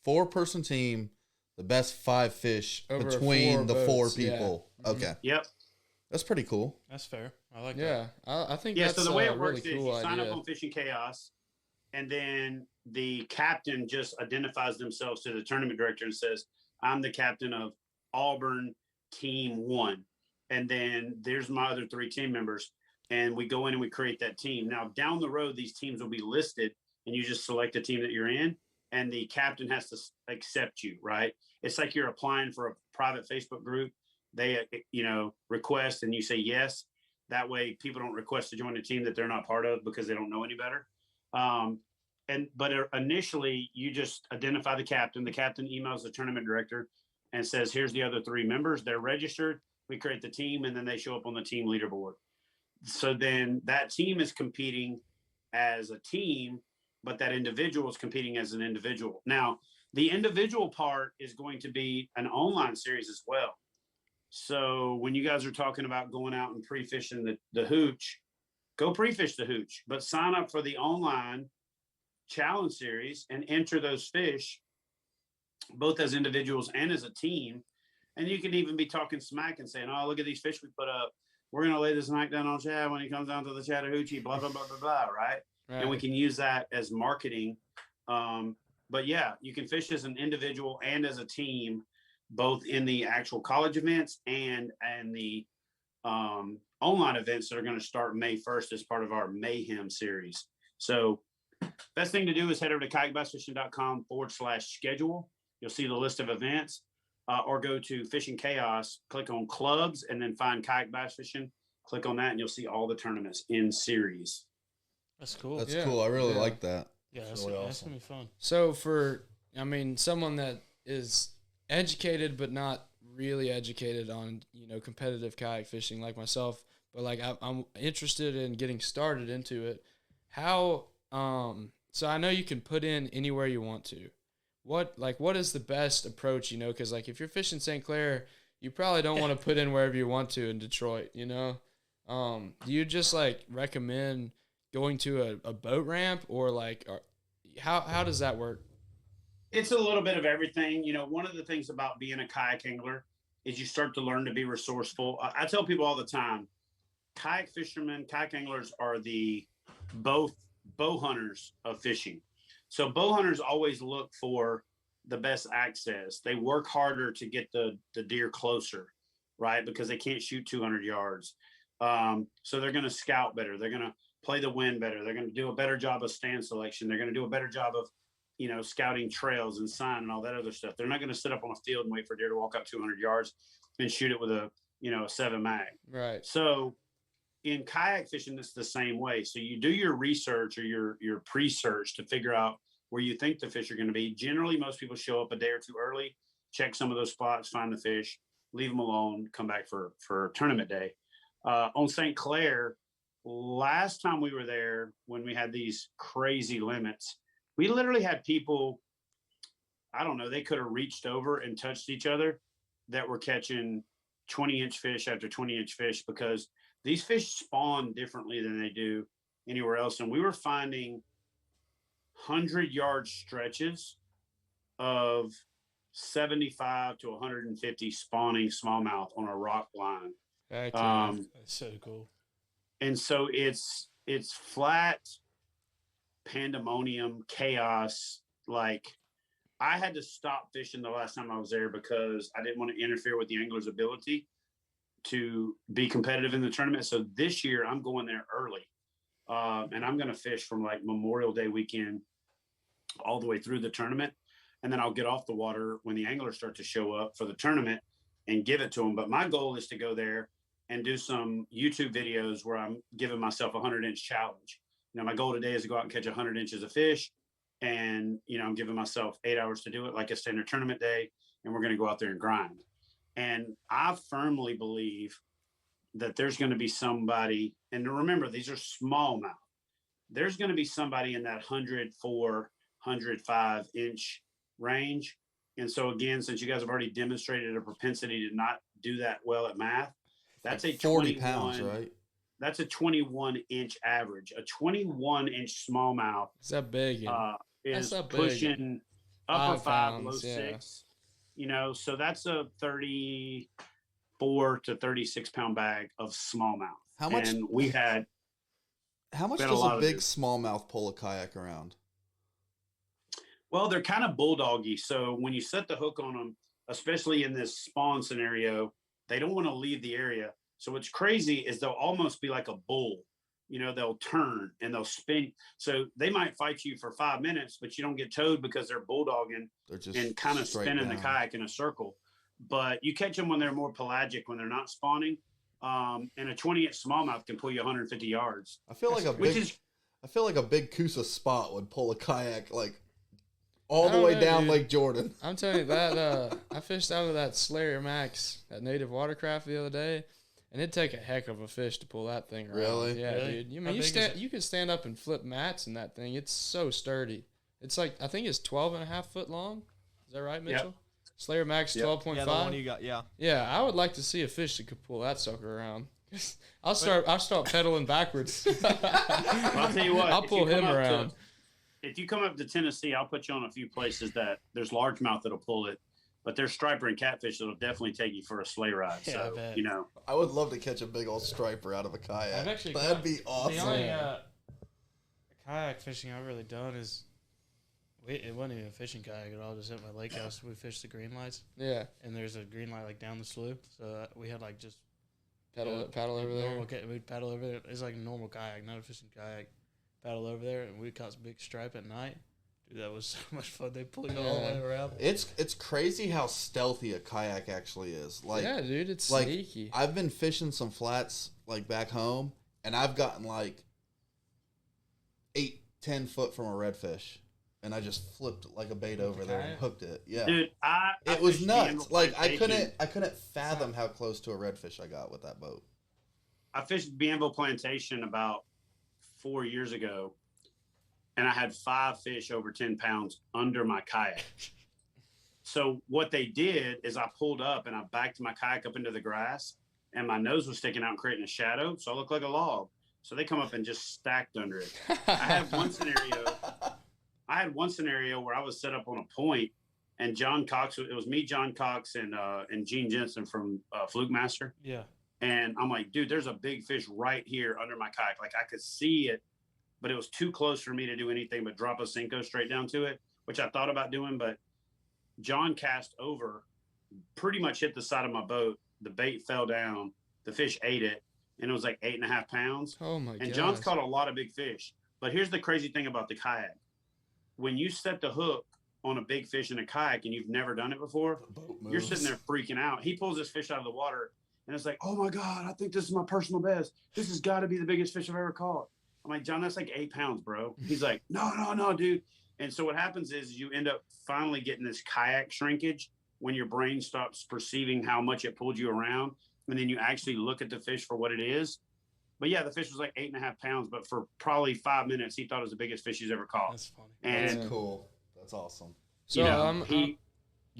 4-person team, the best 5 fish Over 4 between the 4 boats, yeah. people. Mhm. Okay. Yep. That's pretty cool. That's fair. I like that. yeah, I think Yeah. that's So the way a it works really is cool you sign idea. up on Fishing Chaos, and then the captain just identifies themselves to the tournament director and says, "I'm the captain of Auburn Team 1." And then there's my other 3 team members. And we go in and we create that team. Now, down the road, these teams will be listed, and you just select the team that you're in, and the captain has to accept you, right? It's like you're applying for a private Facebook group. They, request, and you say yes. That way, people don't request to join a team that they're not part of because they don't know any better. But initially, you just identify the captain. The captain emails the tournament director and says, "Here's the other 3 members. They're registered. We create the team, and then they show up on the team leaderboard." So then that team is competing as a team, but that individual is competing as an individual. Now, The individual part is going to be an online series as well. So when you guys are talking about going out and pre-fishing the hooch, go pre-fish the hooch, but sign up for the online challenge series and enter those fish, both as individuals and as a team. And you can even be talking smack and saying, oh, look at these fish we put up. We're going to lay this smack down on Chad when he comes down to the Chattahoochee, blah, blah, blah, blah, blah, right? And we can use that as marketing. But yeah, you can fish as an individual and as a team, both in the actual college events and the online events that are going to start May 1st as part of our Mayhem series. So best thing to do is head over to kayakbassfishing.com/schedule. You'll see the list of events, or go to Fishing Chaos, click on clubs, and then find Kayak Bass Fishing. Click on that, and you'll see all the tournaments in series. That's cool. That's cool. I really like that. Yeah, that's really really that's awesome. gonna be fun. So someone that is educated but not really educated on, competitive kayak fishing like myself, but like I'm interested in getting started into it. How, so I know you can put in anywhere you want to. What is the best approach, because like if you're fishing St. Clair, you probably don't want to put in wherever you want to in Detroit, Do you just like recommend going to a boat ramp, or like how does that work? It's a little bit of everything. One of the things about being a kayak angler is you start to learn to be resourceful. I tell people all the time, kayak fishermen, kayak anglers are both bow hunters of fishing. So bow hunters always look for the best access. They work harder to get the deer closer, right? Because they can't shoot 200 yards. So they're going to scout better. They're going to play the wind better. They're going to do a better job of stand selection. They're going to do a better job of, scouting trails and sign and all that other stuff. They're not going to sit up on a field and wait for deer to walk up 200 yards and shoot it with a 7 mag. Right. So in kayak fishing, it's the same way. So you do your research or your pre-search to figure out where you think the fish are going to be. Generally, most people show up a day or two early, check some of those spots, find the fish, leave them alone, come back for tournament day. On St. Clair, last time we were there, when we had these crazy limits, we literally had people, I don't know, they could have reached over and touched each other that were catching 20-inch fish after 20-inch fish, because these fish spawn differently than they do anywhere else. And we were finding 100-yard stretches of 75 to 150 spawning smallmouth on a rock line. That's so cool. And so it's flat pandemonium, chaos. Like, I had to stop fishing the last time I was there because I didn't want to interfere with the angler's ability to be competitive in the tournament. So this year I'm going there early, and I'm going to fish from like Memorial Day weekend all the way through the tournament. And then I'll get off the water when the anglers start to show up for the tournament and give it to them. But my goal is to go there and do some YouTube videos where I'm giving myself a 100-inch challenge. My goal today is to go out and catch 100 inches of fish. And, I'm giving myself 8 hours to do it like a standard tournament day. And we're going to go out there and grind. And I firmly believe that there's going to be somebody, and remember, these are smallmouth. There's going to be somebody in that 104, 105-inch range. And so again, since you guys have already demonstrated a propensity to not do that well at math, that's like 40 pounds, right? That's a 21-inch average. A 21-inch smallmouth. Is that big? Is that big. pushing upper 5, pounds, low yeah. 6. So that's a 34 to 36 pound bag of smallmouth. How much? And how much we had does a big of smallmouth pull a kayak around? Well, they're kind of bulldoggy. So when you set the hook on them, especially in this spawn scenario, they don't want to leave the area. So what's crazy is they'll almost be like a bull. They'll turn and they'll spin. So they might fight you for 5 minutes, but you don't get towed because they're bulldogging and kind of spinning the kayak in a circle. But you catch them when they're more pelagic, when they're not spawning. And a 20-inch smallmouth can pull you 150 yards. I feel like a big Coosa spot would pull a kayak like all the way down Lake Jordan. I'm telling you that I fished out of that Slayer Max, that native watercraft the other day. And it'd take a heck of a fish to pull that thing around. Really? Yeah, Really? dude. You can stand up and flip mats in that thing. It's so sturdy. It's like, I think it's 12.5 foot long. Is that right, Mitchell? Yep. Slayer Max 12.5. Yeah, the one you got. Yeah. Yeah, I would like to see a fish that could pull that sucker around. I'll start pedaling backwards. I'll tell you what. I'll pull him around. If you come up to Tennessee, I'll put you on a few places that there's largemouth that'll pull it, but there's striper and catfish that'll definitely take you for a sleigh ride. Yeah, so, I bet. I would love to catch a big old striper out of a kayak. That'd be awesome. The only kayak fishing I've really done is it wasn't even a fishing kayak at all. Just at my lake house, we fished the green lights. Yeah. And there's a green light like down the slough, so we had like just paddle over there. We'd paddle over there. It's like a normal kayak, not a fishing kayak. Paddle over there, and we caught some big stripe at night. Dude, that was so much fun. They pulled it all the way around. It's crazy how stealthy a kayak actually is. Like, yeah, dude, it's like, sneaky. I've been fishing some flats like back home, and I've gotten like 8-10 foot from a redfish, and I just flipped like a bait over there and hooked it. Yeah, dude, it was nuts. Like I couldn't fathom how close to a redfish I got with that boat. I fished Bienville Plantation about 4 years ago, and I had 5 fish over 10 pounds under my kayak. So what they did is I pulled up and I backed my kayak up into the grass, and my nose was sticking out and creating a shadow, so I looked like a log. So they come up and just stacked under it. I had one scenario where I was set up on a point, and John Cox, it was me, John Cox, and Gene Jensen from Fluke Master. Yeah. And I'm like, dude, there's a big fish right here under my kayak. Like I could see it, but it was too close for me to do anything but drop a Senko straight down to it, which I thought about doing. But John cast over, pretty much hit the side of my boat. The bait fell down. The fish ate it, and it was like 8.5 pounds. Oh my god! And John's caught a lot of big fish. But here's the crazy thing about the kayak: when you set the hook on a big fish in a kayak and you've never done it before, you're sitting there freaking out. He pulls this fish out of the water. And it's like, oh my God, I think this is my personal best. This has got to be the biggest fish I've ever caught. I'm like, John, that's like 8 pounds, bro. He's like, no, dude. And so what happens is you end up finally getting this kayak shrinkage when your brain stops perceiving how much it pulled you around. And then you actually look at the fish for what it is. But yeah, the fish was like 8.5 pounds. But for probably 5 minutes, he thought it was the biggest fish he's ever caught. That's funny. And that's cool. That's awesome. So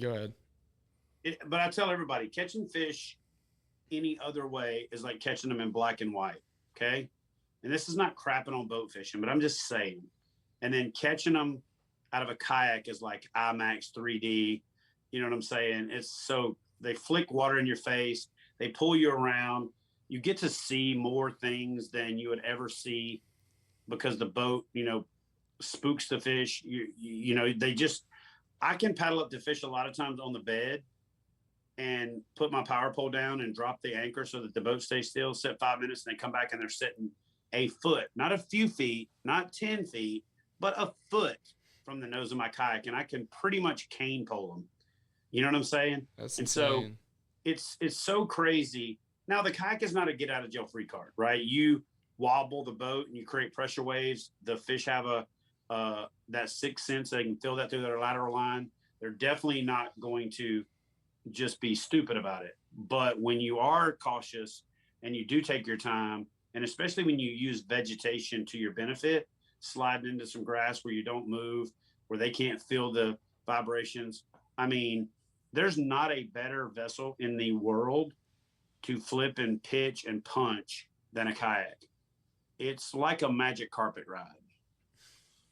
go ahead. But I tell everybody, catching fish any other way is like catching them in black and white. Okay. And this is not crapping on boat fishing, but I'm just saying. And then catching them out of a kayak is like IMAX 3D. You know what I'm saying? It's so they flick water in your face. They pull you around. You get to see more things than you would ever see because the boat, spooks the fish. I can paddle up to fish a lot of times on the bed and put my power pole down and drop the anchor so that the boat stays still, sit 5 minutes, and they come back and they're sitting a foot, not a few feet, not 10 feet, but a foot from the nose of my kayak. And I can pretty much cane pole them. You know what I'm saying? That's and insane. So it's so crazy. Now the kayak is not a get out of jail free card, right? You wobble the boat and you create pressure waves. The fish have that sixth sense. They can feel that through their lateral line. They're definitely not going to just be stupid about it. But when you are cautious and you do take your time, and especially when you use vegetation to your benefit, sliding into some grass where you don't move, where they can't feel the vibrations. I mean, there's not a better vessel in the world to flip and pitch and punch than a kayak. It's like a magic carpet ride.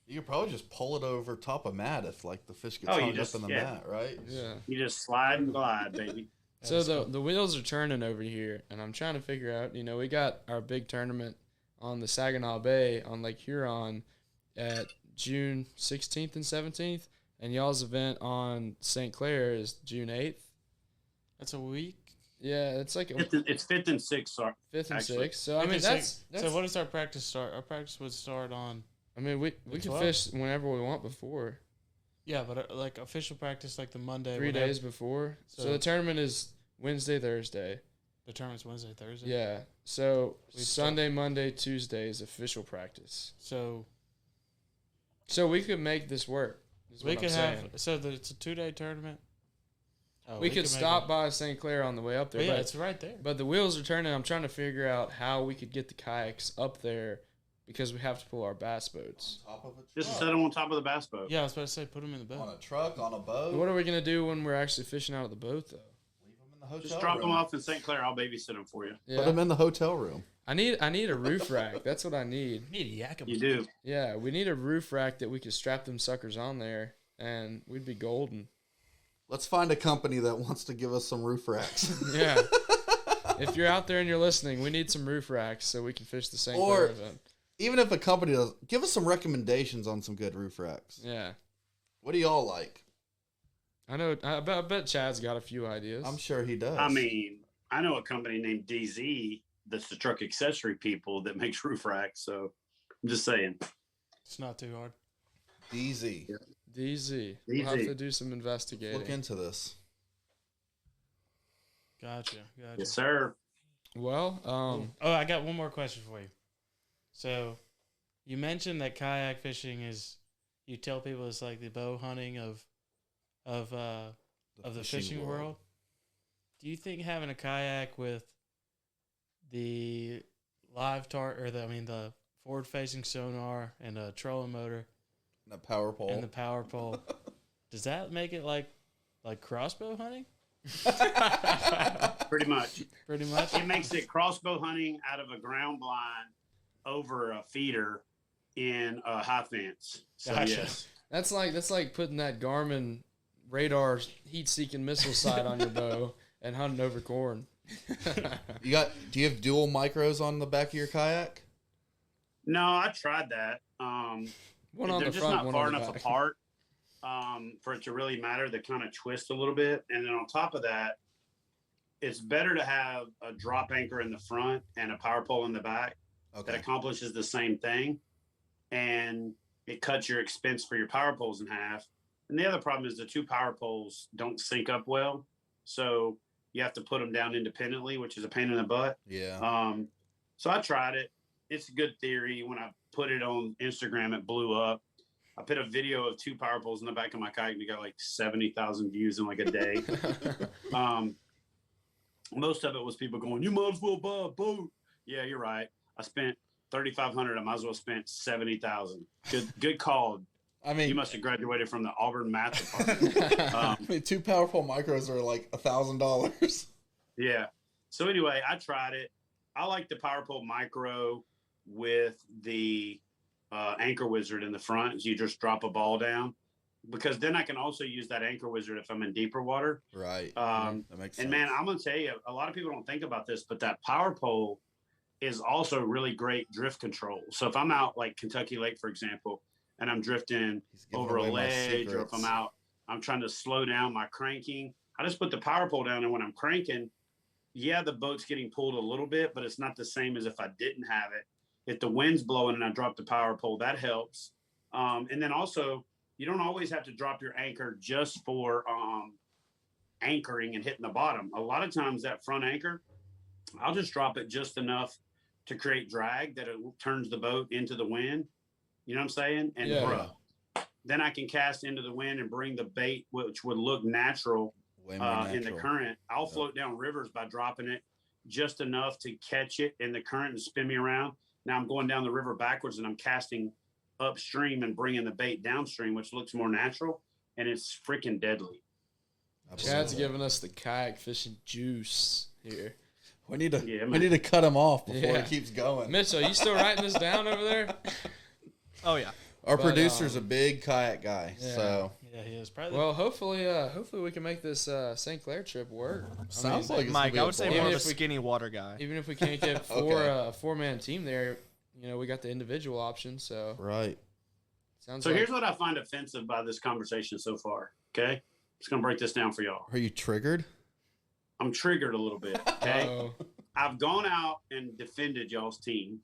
You could probably just pull it over top of mat if like the fish gets hung up in the mat, right? Yeah. You just slide and glide, baby. So the wheels are turning over here, and I'm trying to figure out, we got our big tournament on the Saginaw Bay on Lake Huron at June 16th and 17th, and y'all's event on St. Clair is June 8th. That's a week? Yeah, it's like it's 5th and 6th. Sorry. 5th and actually. 6th. So, I mean, that's... So what does our practice start? Our practice would start on... I mean, we can fish whenever we want before. Yeah, but like official practice like the Monday. 3 days before. So the tournament is Wednesday, Thursday. The tournament's Wednesday, Thursday? Yeah. So Sunday, Monday, Tuesday is official practice. So we could make this work. We could have... So it's a 2-day tournament? Oh, we could stop by St. Clair on the way up there. Yeah, it's right there. But the wheels are turning. I'm trying to figure out how we could get the kayaks up there because we have to pull our bass boats. On top of a truck. Just set them on top of the bass boat. Yeah, I was about to say, put them in the On boat. a truck, on a boat. What are we gonna do when we're actually fishing out of the boat, though? Leave them in the hotel Just drop room. them off in St. Clair. I'll babysit them for you. Put them in the hotel room. I need a roof rack. That's what I need. You need a Yakima. You do. Yeah, we need a roof rack that we could strap them suckers on there, and we'd be golden. Let's find a company that wants to give us some roof racks. Yeah. If you're out there and you're listening, we need some roof racks so we can fish the St. Or- Clair event. Even if a company does, give us some recommendations on some good roof racks. Yeah. What do y'all like? I know. I bet Chad's got a few ideas. I'm sure he does. I mean, I know a company named DZ that's the truck accessory people that makes roof racks. So I'm just saying. It's not too hard. DZ. DZ. We'll have to do some investigating. Look into this. Gotcha. Yes, sir. Well, Oh, I got one more question for you. So, you mentioned that kayak fishing is, you tell people it's like the bow hunting of the fishing world. Do you think having a kayak with the the forward facing sonar and a trolling motor And a power pole. and the power pole, does that make it like crossbow hunting? Pretty much. Pretty much. It makes it crossbow hunting out of a ground blind over a feeder in a high fence. So Gotcha. yes. that's like putting that Garmin radar heat-seeking missile sight on your bow and hunting over corn. Do you have dual micros on the back of your kayak? No, I tried that. One on They're the just front, not one far on the enough back. apart for it to really matter. They kind of twist a little bit. And then on top of that, it's better to have a drop anchor in the front and a power pole in the back that Okay. accomplishes the same thing. And it cuts your expense for your power poles in half. And the other problem is the two power poles don't sync up well. So you have to put them down independently, which is a pain in the butt. Yeah. So I tried it. It's a good theory. When I put it on Instagram, it blew up. I put a video of two power poles in the back of my kayak and it got like 70,000 views in like a day. Most of it was people going, "You might as well buy a boat." Yeah, you're right. I spent $3,500. I might as well spent 70,000. Good call. I mean, You must have graduated from the Auburn math department. I mean, two powerful micros are like $1,000. Yeah. So anyway, I tried it. I like the Power Pole Micro with the Anchor Wizard in the front. So you just drop a ball down, because then I can also use that Anchor Wizard if I'm in deeper water. Right. That makes sense. And man, I'm gonna tell you, a lot of people don't think about this, but that Power Pole is also really great drift control. So if I'm out like Kentucky Lake, for example, and I'm drifting He's giving over a away my ledge, or if secrets. I'm trying to slow down my cranking, I just put the power pole down, and when I'm cranking, yeah, the boat's getting pulled a little bit, but it's not the same as if I didn't have it. If the wind's blowing and I drop the power pole, that helps. And then also, you don't always have to drop your anchor just for anchoring and hitting the bottom. A lot of times that front anchor, I'll just drop it just enough to create drag that it turns the boat into the wind. You know what I'm saying? And Yeah. then I can cast into the wind and bring the bait, which would look natural Way more in the natural. current. I'll Yeah. float down rivers by dropping it just enough to catch it in the current and spin me around. Now I'm going down the river backwards and I'm casting upstream and bringing the bait downstream, which looks more natural, and it's freaking deadly. Chad's Absolutely. giving us the kayak fishing juice here. We need to Yeah, we man. need to cut him off before Yeah. it keeps going. Mitchell, you still writing this down over there? Oh yeah. Our But, producer's a big kayak guy, yeah. so Yeah, he is probably. Well, hopefully we can make this St. Clair trip work. sounds I mean, like it's Mike, gonna be I a would say blast. more of Even a if we- skinny water guy. even if we can't get Okay. a four-man team there, we got the individual option. So Right. sounds So like here's what I find offensive by this conversation so far. Okay. Just going to break this down for y'all. Are you triggered? I'm triggered a little bit. Okay. Uh-oh. I've gone out and defended y'all's team.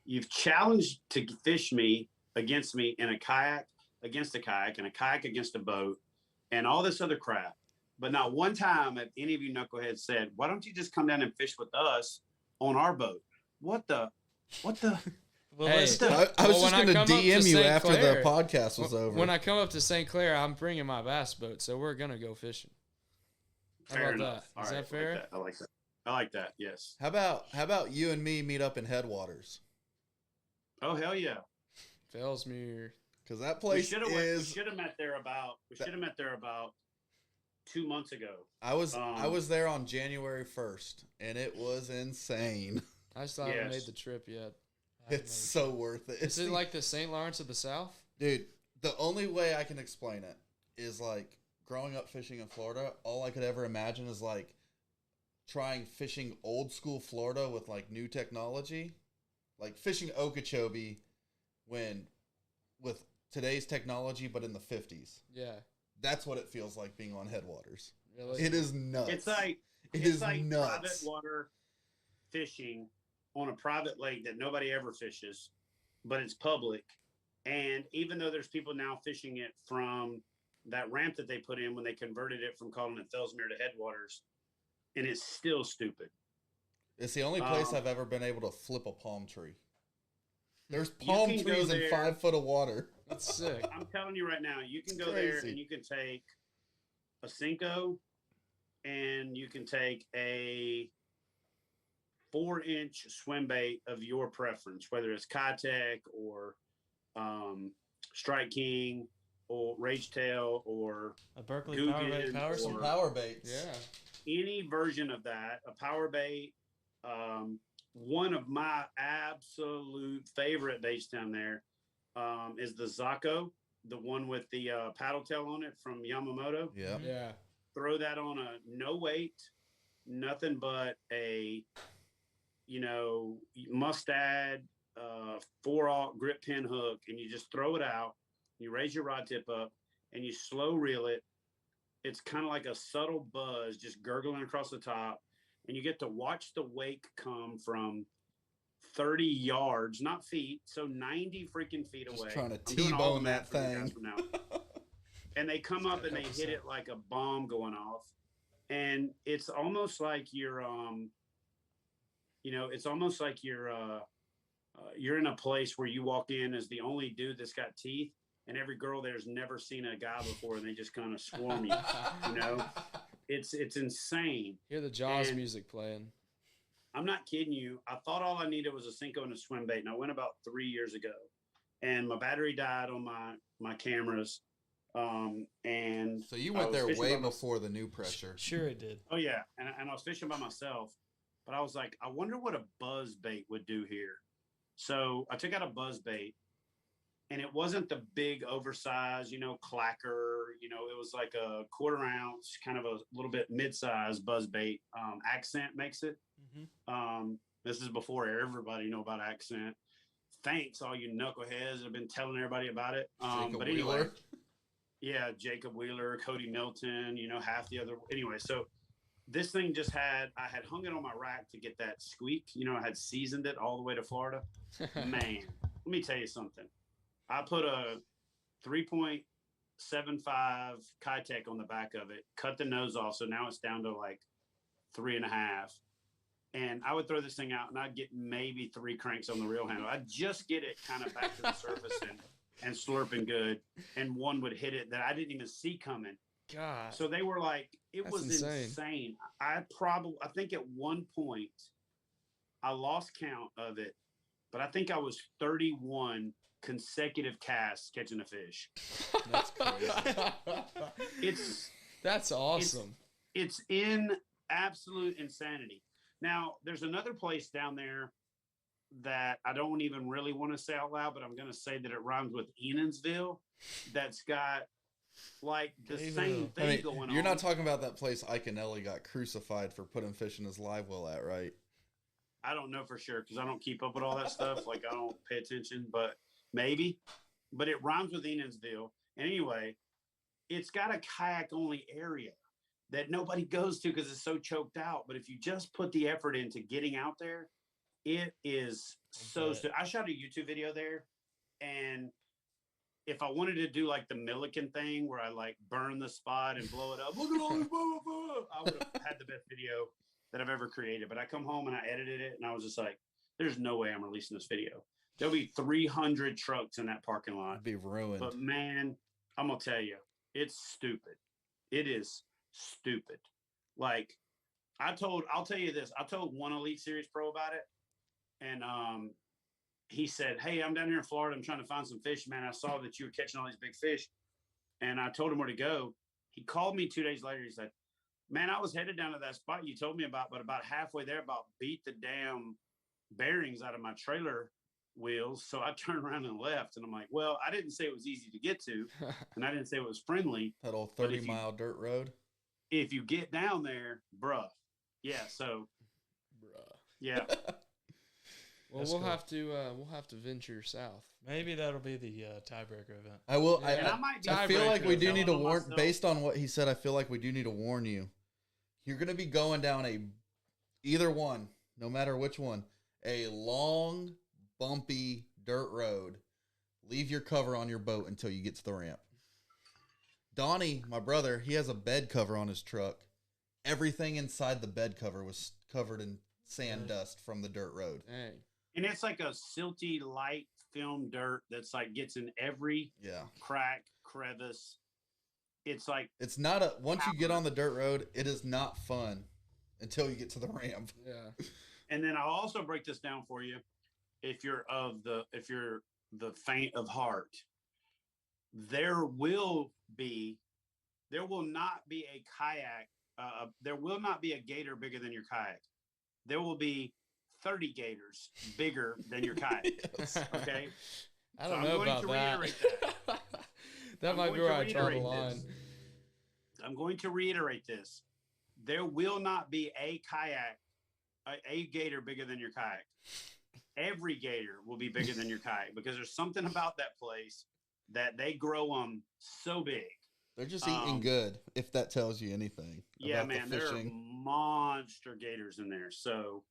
You've challenged to fish me against me in a kayak against a kayak and a kayak against a boat and all this other crap. But not one time have any of you knuckleheads said, "Why don't you just come down and fish with us on our boat?" What the? well, Hey. let's I was Well, just when I going to come up to DM you St. after Clair- the podcast was over. When I come up to St. Clair, I'm bringing my bass boat, so we're gonna go fishing. How Fair about enough. that? All Is right, that fair? I like that. I like that. Yes. How about you and me meet up in Headwaters? Oh hell yeah! Fellsmere. Because that We place should is. have met there about. We should have met there about 2 months ago. I was there on January 1st, and it was insane. I still haven't made the trip yet. It's so worth it. Is it like the St. Lawrence of the South? Dude, the only way I can explain it is like growing up fishing in Florida, all I could ever imagine is like trying fishing old school Florida with like new technology. Like fishing Okeechobee with today's technology, but in the 50s. Yeah. That's what it feels like being on Headwaters. Really? It is nuts. It's like private water fishing on a private lake that nobody ever fishes, but it's public. And even though there's people now fishing it from that ramp that they put in when they converted it from calling it Fellsmere to Headwaters, and it's still stupid. It's the only place I've ever been able to flip a palm tree. There's palm trees in 5 foot of water. That's sick. I'm telling you right now, you can go there and you can take a Cinco and you can take a 4-inch swim bait of your preference, whether it's Kayak or Strike King or Rage Tail or a Berkeley Guggen power bait, power Some power baits. Yeah. any version of that, a power bait. One of my absolute favorite baits down there is the Zako, the one with the paddle tail on it from Yamamoto. Yeah. Yeah. Throw that on a no weight, nothing but a, mustad 4/0 grip pin hook, and you just throw it out. You raise your rod tip up, and you slow reel it. It's kind of like a subtle buzz, just gurgling across the top, and you get to watch the wake come from 30 yards, not feet, so 90 freaking feet Just away. trying to I'm doing all the T-bone that math for you guys thing. from now. And they come up and they hit it like a bomb going off, and it's almost like you're it's almost like you're in a place where you walk in as the only dude that's got teeth, and every girl there's never seen a guy before, and they just kind of swarm you. It's insane. Hear the Jaws And music playing. I'm not kidding you. I thought all I needed was a Cinco and a swim bait, and I went about 3 years ago, and my battery died on my cameras. And So you went there way before the new pressure. Sure it did. Oh yeah, and I was fishing by myself, but I was like, I wonder what a buzz bait would do here. So I took out a buzz bait, and it wasn't the big oversized, clacker. It was like a 1/4 ounce, kind of a little bit mid-sized buzz bait. Accent makes it. Mm-hmm. This is before everybody knew about Accent. Thanks, all you knuckleheads that have been telling everybody about it. But anyway, yeah, Jacob Wheeler, Cody Milton, half the other. Anyway, so this thing I had hung it on my rack to get that squeak. I had seasoned it all the way to Florida. Man, let me tell you something. I put a 3.75 Kayak on the back of it, cut the nose off, so now it's down to like 3.5. And I would throw this thing out, and I'd get maybe 3 cranks on the reel handle. I'd just get it kind of back to the surface and slurping good, and one would hit it that I didn't even see coming. God. So they were like, That's was insane. I think at one point I lost count of it, but I think I was 31 consecutive casts catching a fish. That's crazy. That's awesome. It's in absolute insanity. Now, there's another place down there that I don't even really want to say out loud, but I'm going to say that it rhymes with Enosville. That's got like the same thing going on. You're not talking about that place Ike and Ellie got crucified for putting fish in his live well at, right? I don't know for sure because I don't keep up with all that stuff. Like, I don't pay attention, but maybe. But it rhymes with Enosville. And anyway, it's got a kayak-only area that nobody goes to because it's so choked out. But if you just put the effort into getting out there, it is so. I shot a YouTube video there, and if I wanted to do like the Milliken thing where I like burn the spot and blow it up, look at all this, I would have had the best video that I've ever created. But I come home and I edited it, and I was just like, "There's no way I'm releasing this video. There'll be 300 trucks in that parking lot. It'd be ruined." But man, I'm gonna tell you, it's stupid. It is stupid. Like I'll tell you this. I told one Elite Series pro about it, and he said, "Hey, I'm down here in Florida. I'm trying to find some fish, man. I saw that you were catching all these big fish." And I told him where to go. He called me 2 days later. He said, "Man, I was headed down to that spot you told me about, but about halfway there, about beat the damn bearings out of my trailer wheels. So I turned around and left." And I'm like, "Well, I didn't say it was easy to get to, and I didn't say it was friendly. That old But 30-mile dirt road. If you get down there, bruh." Yeah. So, Bruh. yeah. Well, That's we'll cool. have to venture south. Maybe that'll be the tiebreaker event. I will. And I might be I feel like we do telling need to on warn. myself. Based on what he said, I feel like we do need to warn you. You're going to be going down either one, no matter which one, a long, bumpy dirt road. Leave your cover on your boat until you get to the ramp. Donnie, my brother, he has a bed cover on his truck. Everything inside the bed cover was covered in sand dust from the dirt road. Dang. And it's like a silty, light film dirt that's like gets in every Yeah. crack, crevice. It's like, It's not once you get on the dirt road, it is not fun until you get to the ramp. Yeah. and then I'll also break this down for you. If you're the faint of heart, there will not be a kayak. There will not be a gator bigger than your kayak. There will be 30 gators bigger than your kayak. Yes. Okay. I don't So know I'm going about to that. reiterate That I'm might be going where to I draw the reiterate line. this. I'm going to reiterate this. There will not be a kayak, a gator bigger than your kayak. Every gator will be bigger than your kayak because there's something about that place that they grow them so big. They're just eating good, if that tells you anything. Yeah, about man, the there are fishing. monster gators in there. So,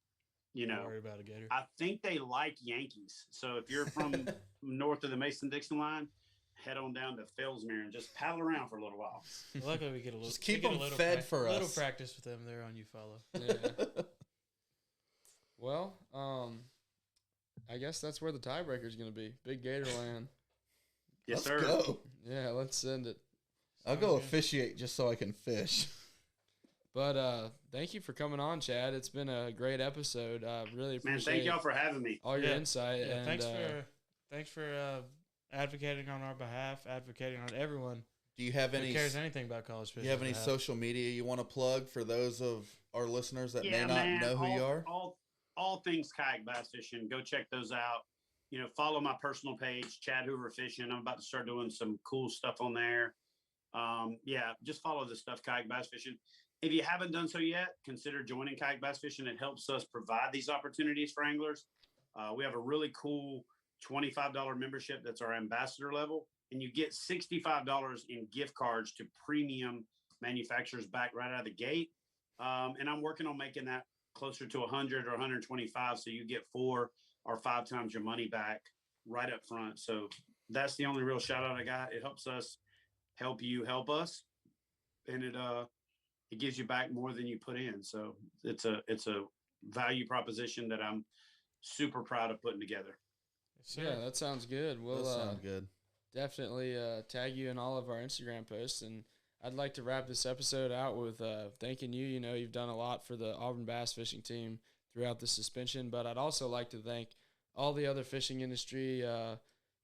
Don't worry about a gator. I think they like Yankees. So if you're from north of the Mason-Dixon line, head on down to Fellsmere and just paddle around for a little while. Luckily, we get a little. Just keep we get a them little fed for little us. practice with them there on you follow. Yeah. Well, I guess that's where the tiebreaker is going to be. Big Gatorland. Yes, Let's sir. go. Yeah, let's send it. I'll go officiate just so I can fish. But thank you for coming on, Chad. It's been a great episode. Really appreciate Man, thank y'all for having me. all your Yeah. insight. Yeah, and thanks for advocating on our behalf, advocating on everyone Do you have who any? cares anything about college Do fishing. you have any social media you want to plug for those of our listeners that may not man, know who you are? All things kayak bass fishing. Go check those out. Follow my personal page, Chad Hoover Fishing. I'm about to start doing some cool stuff on there. Just follow the stuff, Kayak Bass Fishing. If you haven't done so yet, consider joining Kayak Bass Fishing. It helps us provide these opportunities for anglers. We have a really cool $25 membership that's our ambassador level, and you get $65 in gift cards to premium manufacturers back right out of the gate. And I'm working on making that closer to 100 or 125, so you get 4 or 5 times your money back right up front. So that's the only real shout out I got. It helps us help you help us, and it gives you back more than you put in. So it's a value proposition that I'm super proud of putting together. Yeah, that sounds good. We'll That sounds good. definitely tag you in all of our Instagram posts. And I'd like to wrap this episode out with thanking you. You've done a lot for the Auburn bass fishing team throughout the suspension, but I'd also like to thank all the other fishing industry,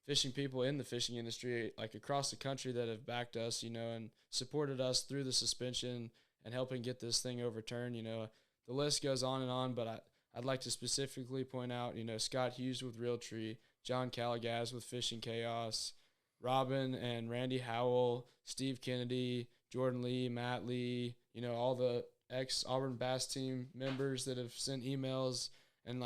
fishing people in the fishing industry, like across the country, that have backed us, and supported us through the suspension and helping get this thing overturned. The list goes on, but I'd like to specifically point out, Scott Hughes with Realtree, John Calagaz with Fishing Chaos, Robin and Randy Howell, Steve Kennedy, Jordan Lee, Matt Lee, all the ex-Auburn Bass team members that have sent emails. And,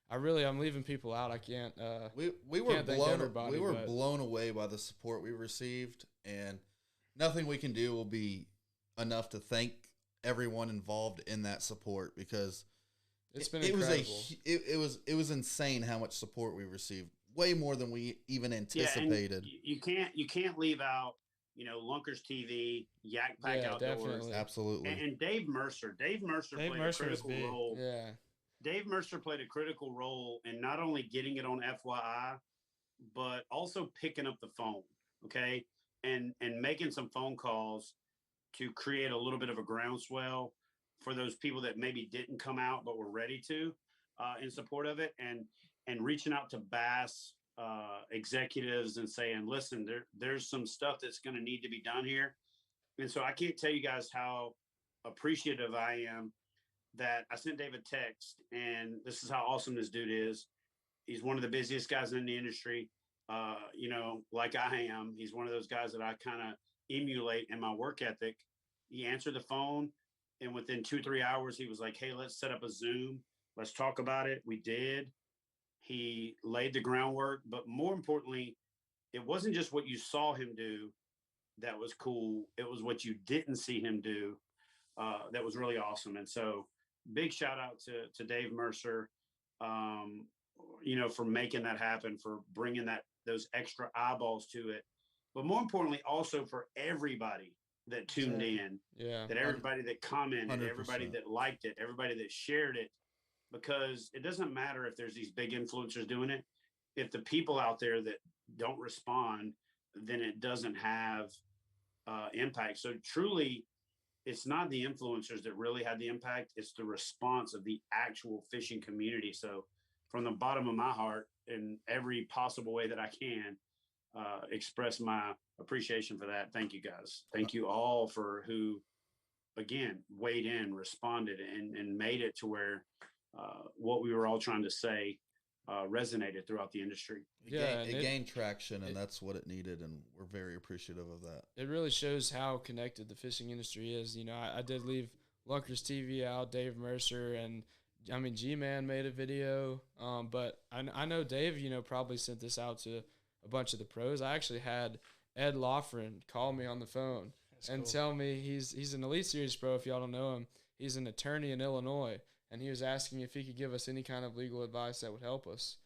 I'm leaving people out. I can't. We were can't thank everybody, we were but- blown away by the support we received, and nothing we can do will be enough to thank everyone involved in that support, because It's been it incredible. it was insane how much support we received, way more than we even anticipated. You can't leave out Lunkers TV, Yak Pack Yeah, Outdoors, definitely. Absolutely. and Dave Mercer. Dave Mercer played a Mercer is critical big. role. Yeah. Dave Mercer played a critical role in not only getting it on FYI, but also picking up the phone, okay, and making some phone calls to create a little bit of a groundswell for those people that maybe didn't come out but were ready to, in support of it. And and reaching out to bass executives and saying, listen, there's some stuff that's going to need to be done here. And so I can't tell you guys how appreciative I am that I sent Dave a text, and this is how awesome this dude is. He's one of the busiest guys in the industry. Like I am. He's one of those guys that I kind of emulate in my work ethic. He answered the phone, and within 2-3 hours, he was like, hey, let's set up a Zoom. Let's talk about it. We did. He laid the groundwork, but more importantly, it wasn't just what you saw him do that was cool. It was what you didn't see him do that was really awesome. And so big shout out to Dave Mercer, for making that happen, for bringing those extra eyeballs to it. But more importantly, also for everybody that tuned in, that everybody that commented, 100%. Everybody that liked it, everybody that shared it, because it doesn't matter if there's these big influencers doing it. If the people out there that don't respond, then it doesn't have impact. So truly, it's not the influencers that really had the impact. It's the response of the actual fishing community. So from the bottom of my heart, in every possible way that I can, express my appreciation for that. Thank you guys. Thank you all for who, again, weighed in, responded, and made it to where what we were all trying to say resonated throughout the industry. It gained traction, and that's what it needed, and we're very appreciative of that. It really shows how connected the fishing industry is. I did leave Lunkers TV out, Dave Mercer, and G-Man made a video, but I know Dave, probably sent this out to a bunch of the pros. I actually had Ed Lofren call me on the phone tell me he's an Elite Series pro. If y'all don't know him, he's an attorney in Illinois, and he was asking if he could give us any kind of legal advice that would help us.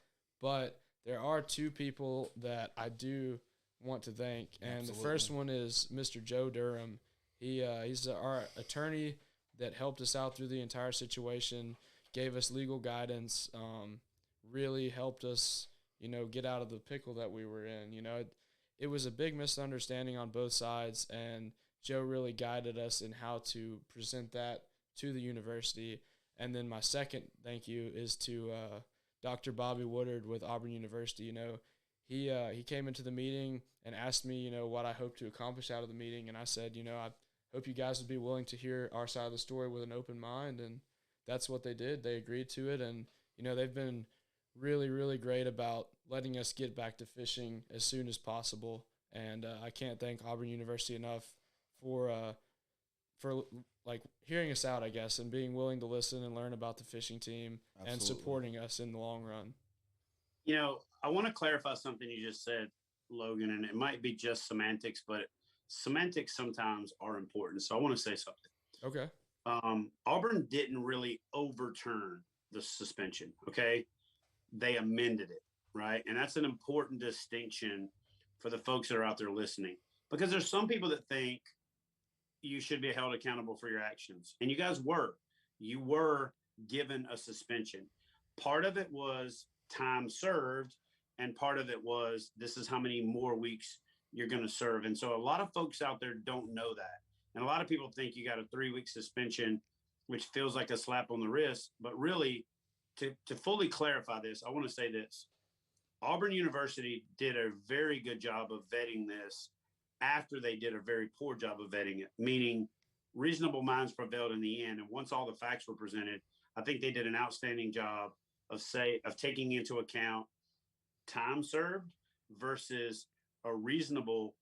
But there are two people that I do want to thank, and The first one is Mr. Joe Durham. He's our attorney that helped us out through the entire situation, gave us legal guidance, really helped us, get out of the pickle that we were in. It was a big misunderstanding on both sides, and Joe really guided us in how to present that to the university. And then my second thank you is to Dr. Bobby Woodard with Auburn University. He came into the meeting and asked me, what I hope to accomplish out of the meeting. And I said, I hope you guys would be willing to hear our side of the story with an open mind. And that's what they did. They agreed to it. And, they've been really, really great about letting us get back to fishing as soon as possible. And I can't thank Auburn University enough for hearing us out, I guess, and being willing to listen and learn about the fishing team. Absolutely. And supporting us in the long run. I want to clarify something you just said, Logan, and it might be just semantics, but semantics sometimes are important. So I want to say something. Okay. Auburn didn't really overturn the suspension. Okay. They amended it. Right. And that's an important distinction for the folks that are out there listening, because there's some people that think you should be held accountable for your actions. And you guys you were given a suspension. Part of it was time served, and part of it was, this is how many more weeks you're going to serve. And so a lot of folks out there don't know that. And a lot of people think you got a 3-week suspension, which feels like a slap on the wrist. But really, to fully clarify this, I want to say this. Auburn University did a very good job of vetting this after they did a very poor job of vetting it, meaning reasonable minds prevailed in the end. And once all the facts were presented, I think they did an outstanding job of taking into account time served versus a reasonable,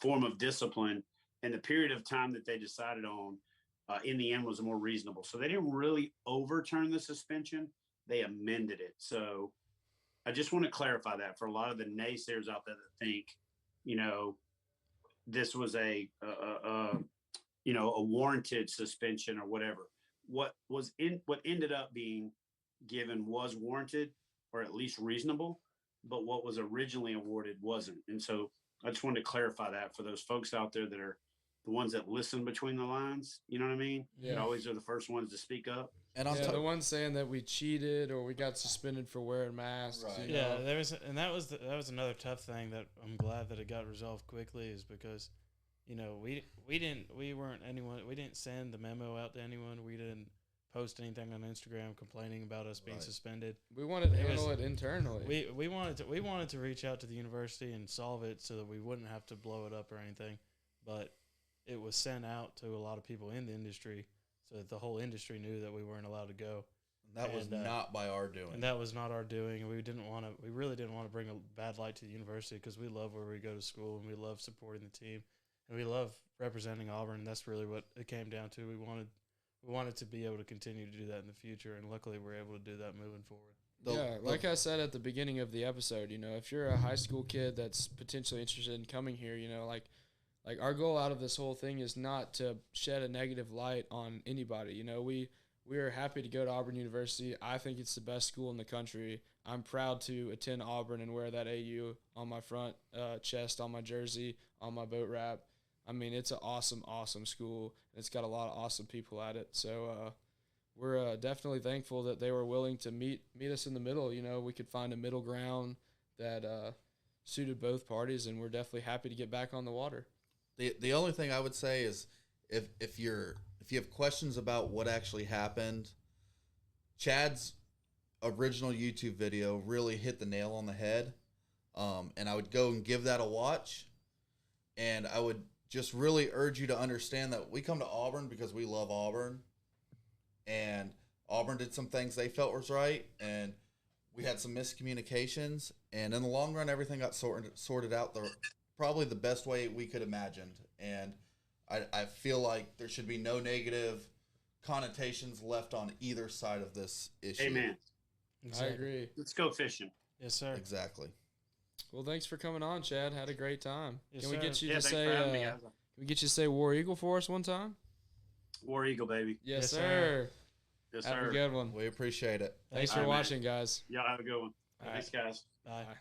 form of discipline. And the period of time that they decided on in the end was more reasonable. So they didn't really overturn the suspension. They amended it. So I just want to clarify that for a lot of the naysayers out there that think, this was a warranted suspension or whatever. What ended up being given was warranted, or at least reasonable, but what was originally awarded wasn't. And so I just wanted to clarify that for those folks out there that are the ones that listen between the lines. You know what I mean? Yeah. They always are the first ones to speak up. And the ones saying that we cheated or we got suspended for wearing masks. Right. Yeah, that was another tough thing that I'm glad that it got resolved quickly, is because, we didn't send the memo out to anyone. We didn't post anything on Instagram complaining about us being Right. suspended. We wanted to handle it internally. We wanted to reach out to the university and solve it so that we wouldn't have to blow it up or anything, but it was sent out to a lot of people in the industry so that the whole industry knew that we weren't allowed to go. That was not by our doing. And that was not our doing. And we really didn't want to bring a bad light to the university because we love where we go to school and we love supporting the team and we love representing Auburn. And that's really what it came down to. We wanted to be able to continue to do that in the future. And luckily we're able to do that moving forward. Like I said at the beginning of the episode, if you're a high school kid that's potentially interested in coming here, like our goal out of this whole thing is not to shed a negative light on anybody. We are happy to go to Auburn University. I think it's the best school in the country. I'm proud to attend Auburn and wear that AU on my front chest, on my jersey, on my boat wrap. I mean, it's an awesome, awesome school. It's got a lot of awesome people at it. So we're definitely thankful that they were willing to meet us in the middle. We could find a middle ground that suited both parties, and we're definitely happy to get back on the water. The only thing I would say is if you have questions about what actually happened, Chad's original YouTube video really hit the nail on the head. And I would go and give that a watch. And I would just really urge you to understand that we come to Auburn because we love Auburn. And Auburn did some things they felt was right. And we had some miscommunications. And in the long run, everything got sorted out probably the best way we could imagined. And I feel like there should be no negative connotations left on either side of this issue. Amen. Exactly. I agree. Let's go fishing. Yes, sir. Exactly. Well, thanks for coming on, Chad. Had a great time. Yes, Can we sir. get you Yeah, to thanks say? for having me, Can guys. we get you to say War Eagle for us one time? War Eagle, baby. Yes, Yes, sir. Yes, Have sir. a good one. We appreciate it. Thanks All for right, man. watching, guys. Y'all have a good one. All Thanks, guys. Bye. Bye.